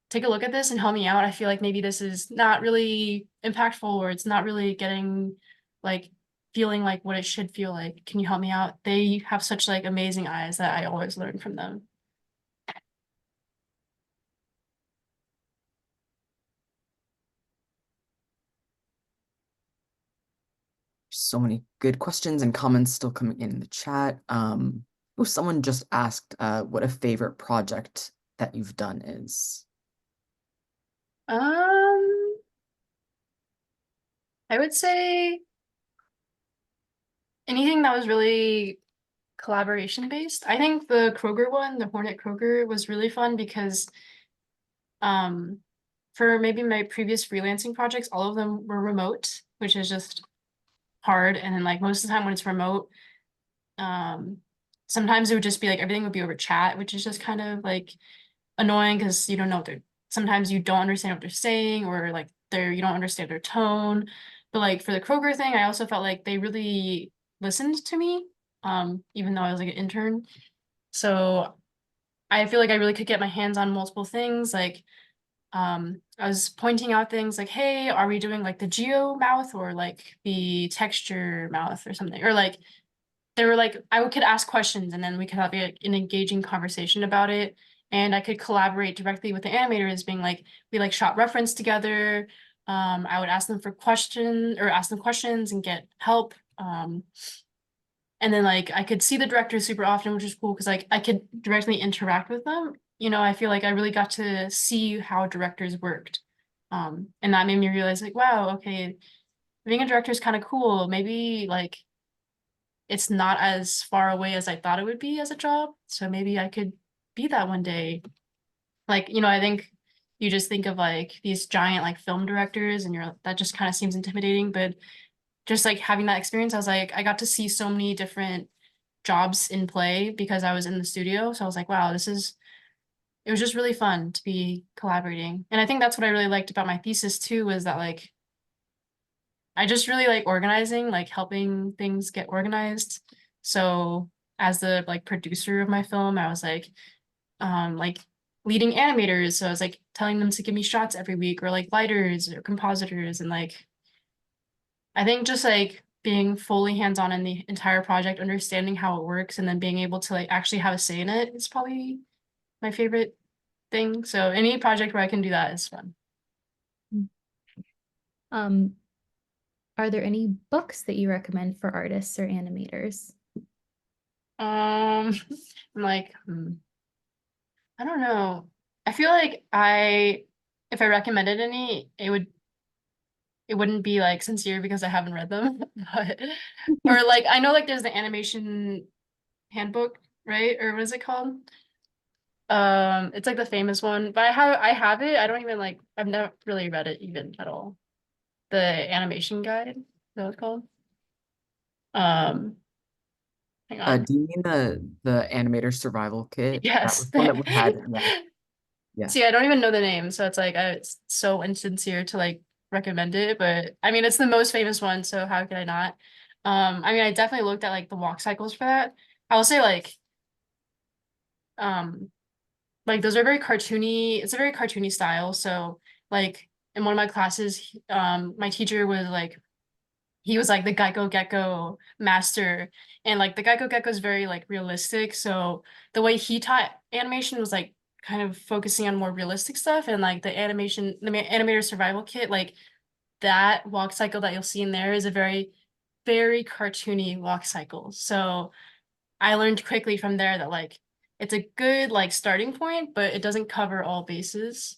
take a look at this and help me out? I feel like maybe this is not really impactful, or it's not really getting like feeling like what it should feel like. Can you help me out? They have such like amazing eyes that I always learn from them. So many good questions and comments still coming in the chat. Oh, someone just asked what a favorite project that you've done is. I would say anything that was really collaboration based. I think the Kroger one, the Hornet Kroger, was really fun because for maybe my previous freelancing projects, all of them were remote, which is just hard. And then like most of the time when it's remote, sometimes it would just be like everything would be over chat, which is just kind of like annoying because you don't know what sometimes you don't understand what they're saying, or like you don't understand their tone. But like for the Kroger thing, I also felt like they really listened to me, even though I was like an intern. So I feel like I really could get my hands on multiple things. Like I was pointing out things like, hey, are we doing like the geo mouth or like the texture mouth or something? Or like they were like, I could ask questions and then we could have an engaging conversation about it. And I could collaborate directly with the animators, being like, we like shot reference together. I would ask them questions and get help. And then like I could see the directors super often, which is cool because like I could directly interact with them. You know, I feel like I really got to see how directors worked. And that made me realize like, wow, okay, being a director is kind of cool. Maybe like it's not as far away as I thought it would be as a job. So maybe I could be that one day. Like, you know, I think you just think of like these giant like film directors and that just kind of seems intimidating, but just like having that experience, I was like, I got to see so many different jobs in play because I was in the studio. So I was like, wow, it was just really fun to be collaborating. And I think that's what I really liked about my thesis too, was that like, I just really like organizing, like helping things get organized. So as the like producer of my film, I was like leading animators. So I was like telling them to give me shots every week, or like lighters or compositors, and like I think just like being fully hands-on in the entire project, understanding how it works, and then being able to like actually have a say in it is probably my favorite thing. So any project where I can do that is fun. Are there any books that you recommend for artists or animators? I'm like, I don't know. I feel like if I recommended any, it wouldn't be like sincere because I haven't read them. But or like I know like there's the animation handbook, right? Or what is it called? It's like the famous one, but I have it. I don't even like I've never really read it even at all. The animation guide, is that what it's called? Hang on. Do you mean the animator survival kit? Yes. That was one that we had. Yeah. Yeah. See, I don't even know the name, so it's like it's so insincere to like recommend it, but I mean it's the most famous one, so how could I not? I mean I definitely looked at like the walk cycles for that. I will say like those are very cartoony, it's a very cartoony style. So like in one of my classes, my teacher was like, he was like the Geico Gecko master, and like the Geico Gecko is very like realistic. So the way he taught animation was like kind of focusing on more realistic stuff, and like the animator survival kit, like that walk cycle that you'll see in there is a very, very cartoony walk cycle. So I learned quickly from there that like it's a good like starting point, but it doesn't cover all bases.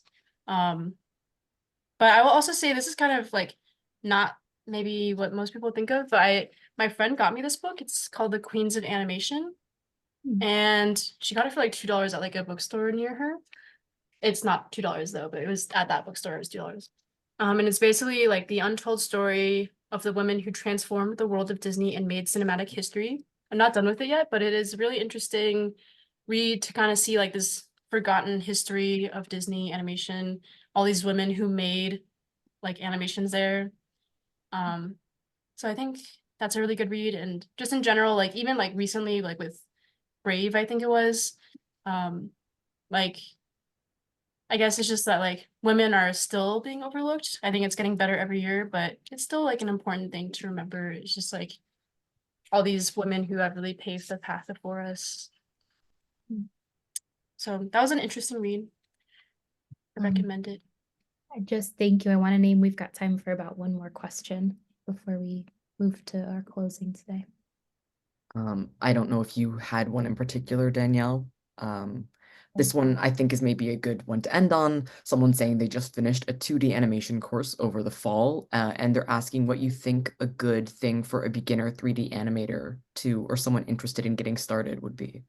But I will also say this is kind of like not maybe what most people think of, but my friend got me this book. It's called The Queens of Animation. And she got it for like $2 at like a bookstore near her. It's not $2 though, but it was at that bookstore, it was $2. And it's basically like the untold story of the women who transformed the world of Disney and made cinematic history. I'm not done with it yet, but it is a really interesting read to kind of see like this forgotten history of Disney animation, all these women who made like animations there. So I think that's a really good read. And just in general, like even like recently, like with Brave, I think it was, like I guess it's just that like women are still being overlooked. I think it's getting better every year, but it's still like an important thing to remember. It's just like all these women who have really paved the path before us. So that was an interesting read. I recommend it. I just thank you. I want to name, we've got time for about one more question before we move to our closing today. I don't know if you had one in particular, Danielle. This one I think is maybe a good one to end on. Someone saying they just finished a 2D animation course over the fall, and they're asking what you think a good thing for a beginner 3D animator to, or someone interested in getting started would be.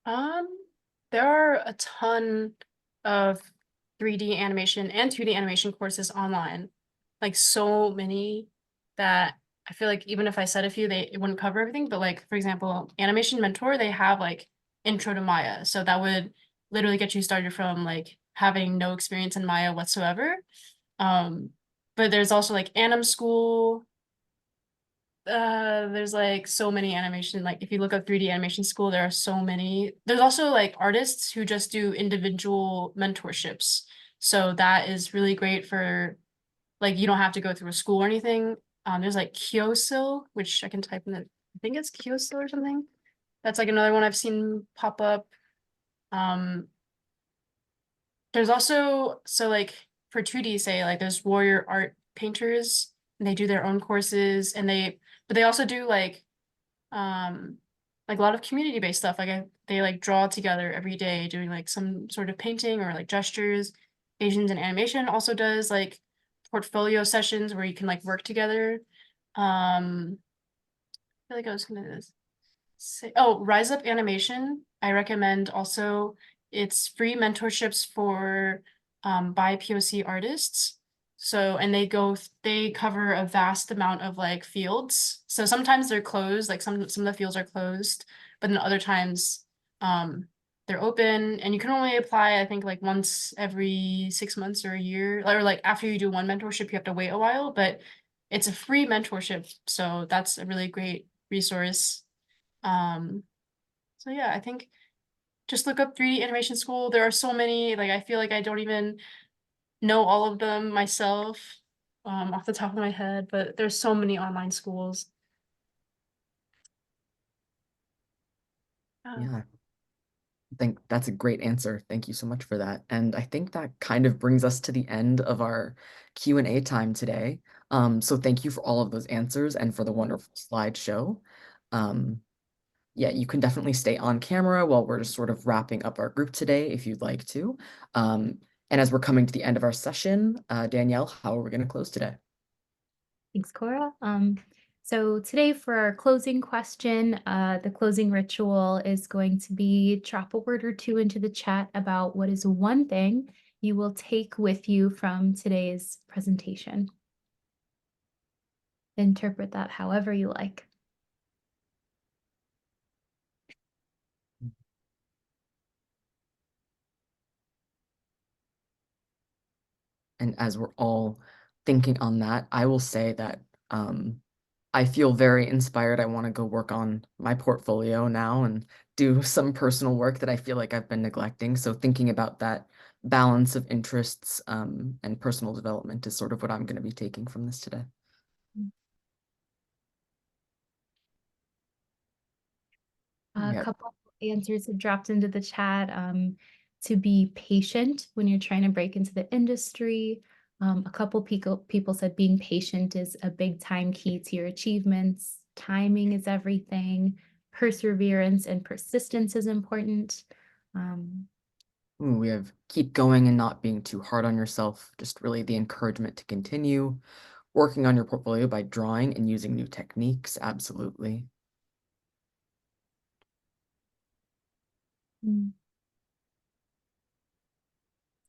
There are a ton of 3D animation and 2D animation courses online. Like so many that I feel like even if I said a few, it wouldn't cover everything. But like, for example, Animation Mentor, they have like Intro to Maya. So that would literally get you started from like having no experience in Maya whatsoever. But there's also like Anim School. There's like so many animation, like if you look up 3D animation school, there are so many. There's also like artists who just do individual mentorships, so that is really great for like you don't have to go through a school or anything. There's like Kyosil, which I can type in it. I think it's Kyosil or something. That's like another one I've seen pop up. There's also, so like for 2D, say like there's warrior art painters and they do their own courses, and but they also do like a lot of community-based stuff. Like they like draw together every day doing like some sort of painting or like gestures. Asians in Animation also does like portfolio sessions where you can like work together. I feel like I was gonna say, oh, Rise Up Animation. I recommend also. It's free mentorships for by POC artists. So, and they cover a vast amount of like fields. So sometimes they're closed, like some of the fields are closed, but then other times they're open, and you can only apply, I think, like once every 6 months or a year, or like after you do one mentorship, you have to wait a while, but it's a free mentorship. So that's a really great resource. So yeah, I think just look up 3D animation school. There are so many, like I feel like I don't even know all of them myself off the top of my head, but there's so many online schools. Yeah, I think that's a great answer. Thank you so much for that. And I think that kind of brings us to the end of our Q&A time today. So thank you for all of those answers and for the wonderful slideshow. Yeah, you can definitely stay on camera while we're just sort of wrapping up our group today if you'd like to. And as we're coming to the end of our session, Danielle, how are we going to close today? Thanks, Cora. So today for our closing question, the closing ritual is going to be drop a word or two into the chat about what is one thing you will take with you from today's presentation. Interpret that however you like. And as we're all thinking on that, I will say that I feel very inspired. I want to go work on my portfolio now and do some personal work that I feel like I've been neglecting. So thinking about that balance of interests and personal development is sort of what I'm going to be taking from this today. A couple answers have dropped into the chat. To be patient when you're trying to break into the industry. A couple people said being patient is a big time key to your achievements. Timing is everything. Perseverance and persistence is important. We have keep going and not being too hard on yourself. Just really the encouragement to continue working on your portfolio by drawing and using new techniques. Absolutely.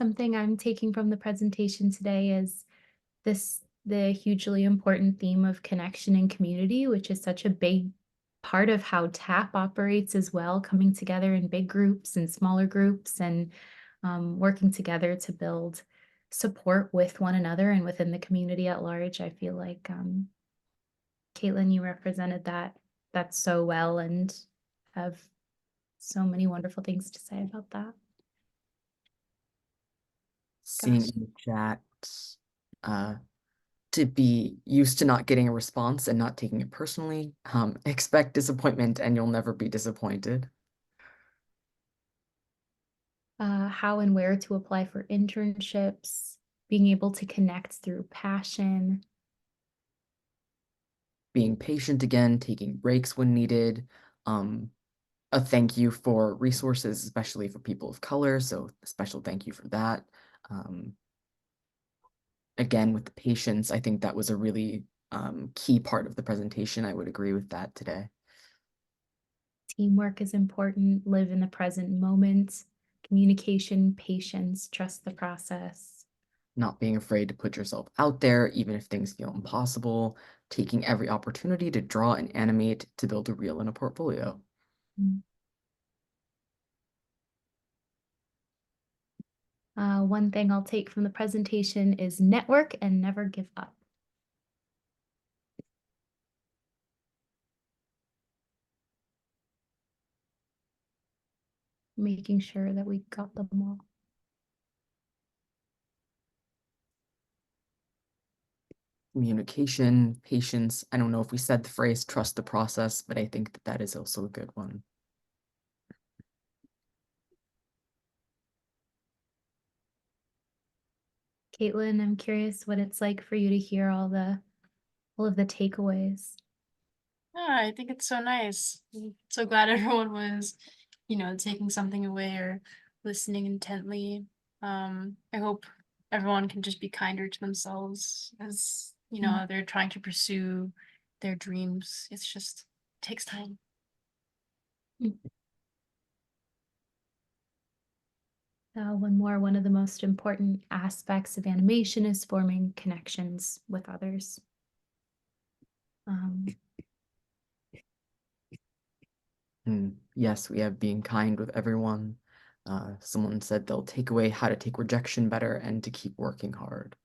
Something I'm taking from the presentation today is the hugely important theme of connection and community, which is such a big part of how TAP operates as well, coming together in big groups and smaller groups and working together to build support with one another and within the community at large. I feel like Caitlin, you represented that so well and have so many wonderful things to say about that. Seeing Gosh. in the chat, to be used to not getting a response and not taking it personally. Expect disappointment and you'll never be disappointed. How and where to apply for internships, being able to connect through passion. Being patient again, taking breaks when needed. A thank you for resources, especially for people of color. So a special thank you for that. Again, with the patience, I think that was a really key part of the presentation. I would agree with that today. Teamwork is important, live in the present moment, communication, patience, trust the process. Not being afraid to put yourself out there, even if things feel impossible, taking every opportunity to draw and animate to build a reel and a portfolio. One thing I'll take from the presentation is network and never give up. Making sure that we got them all. Communication, patience. I don't know if we said the phrase trust the process, but I think that that is also a good one. Caitlin, I'm curious what it's like for you to hear all of the takeaways. Yeah, I think it's so nice. I'm so glad everyone was, taking something away or listening intently. I hope everyone can just be kinder to themselves as, they're trying to pursue their dreams. It's just takes time. One of the most important aspects of animation is forming connections with others. Yes, we have being kind with everyone. Someone said they'll take away how to take rejection better and to keep working hard.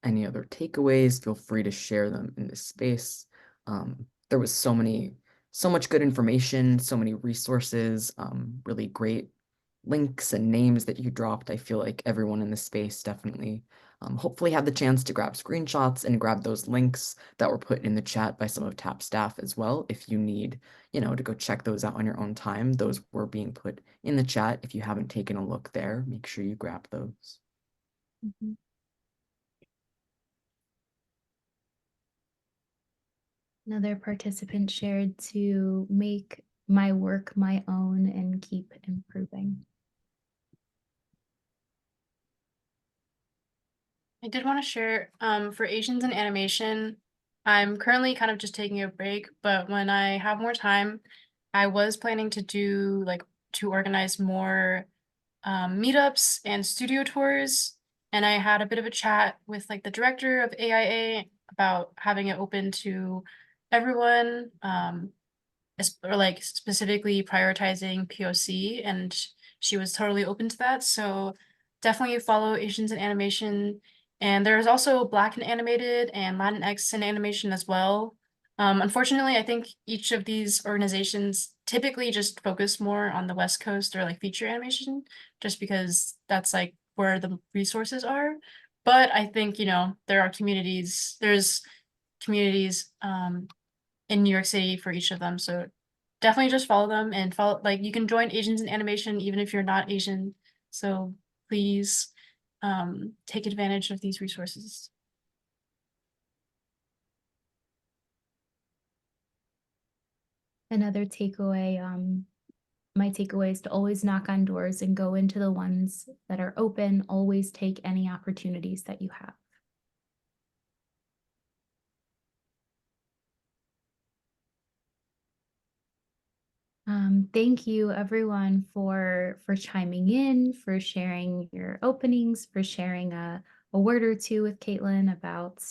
Any other takeaways, feel free to share them in this space. There was so much good information, so many resources, really great links and names that you dropped. I feel like everyone in this space definitely hopefully had the chance to grab screenshots and grab those links that were put in the chat by some of TAP staff as well. If you need, to go check those out on your own time, those were being put in the chat. If you haven't taken a look there, make sure you grab those. Another participant shared to make my work my own and keep improving. I did want to share, for Asians in animation, I'm currently kind of just taking a break, but when I have more time, I was planning to organize more meetups and studio tours. And I had a bit of a chat with the director of AIA about having it open to everyone, or specifically prioritizing POC, and she was totally open to that. So definitely follow Asians in animation. And there's also Black in animated and Latinx in animation as well. Unfortunately, I think each of these organizations typically just focus more on the West Coast or feature animation, just because that's where the resources are. But I think, there's communities in New York City for each of them. So definitely just follow them and follow, you can join Asians in animation even if you're not Asian. So please take advantage of these resources. another takeaway, my takeaway is to always knock on doors and go into the ones that are open. Always take any opportunities that you have. Thank you everyone for chiming in, for sharing your openings, for sharing a word or two with Caitlin about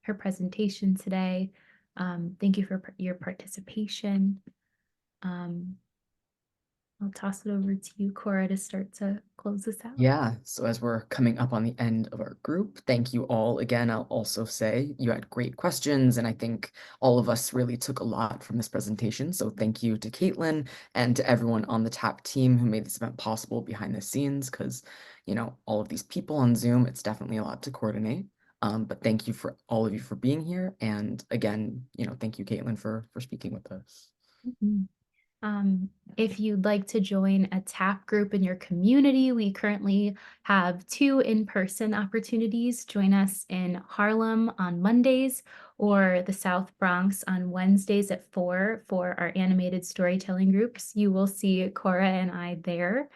her presentation today. Thank you for your participation. I'll toss it over to you, Cora, to start to close this out. Yeah, so as we're coming up on the end of our group, thank you all again. I'll also say you had great questions, and I think all of us really took a lot from this presentation. So thank you to Caitlin and to everyone on the TAP team who made this event possible behind the scenes, because, you know, all of these people on Zoom, it's definitely a lot to coordinate. But thank you for all of you for being here. And again, you know, thank you, Caitlin, for speaking with us. If you'd like to join a TAP group in your community, we currently have 2 in-person opportunities. Join us in Harlem on Mondays or the South Bronx on Wednesdays at 4 for our animated storytelling groups. You will see Cora and I there.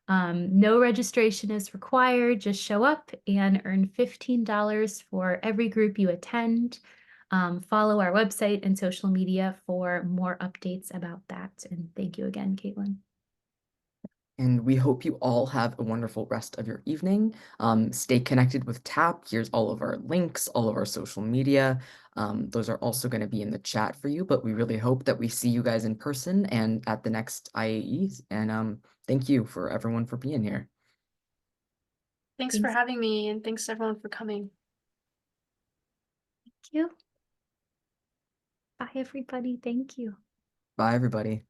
No registration is required. Just show up and earn $15 for every group you attend. Follow our website and social media for more updates about that. And thank you again, Caitlin. And we hope you all have a wonderful rest of your evening. Stay connected with TAP. Here's all of our links, all of our social media. Those are also going to be in the chat for you, but we really hope that we see you guys in person and at the next IAEs. And thank you for everyone for being here. Thanks for having me, and thanks everyone for coming. Thank you. Bye, everybody. Thank you. Bye, everybody.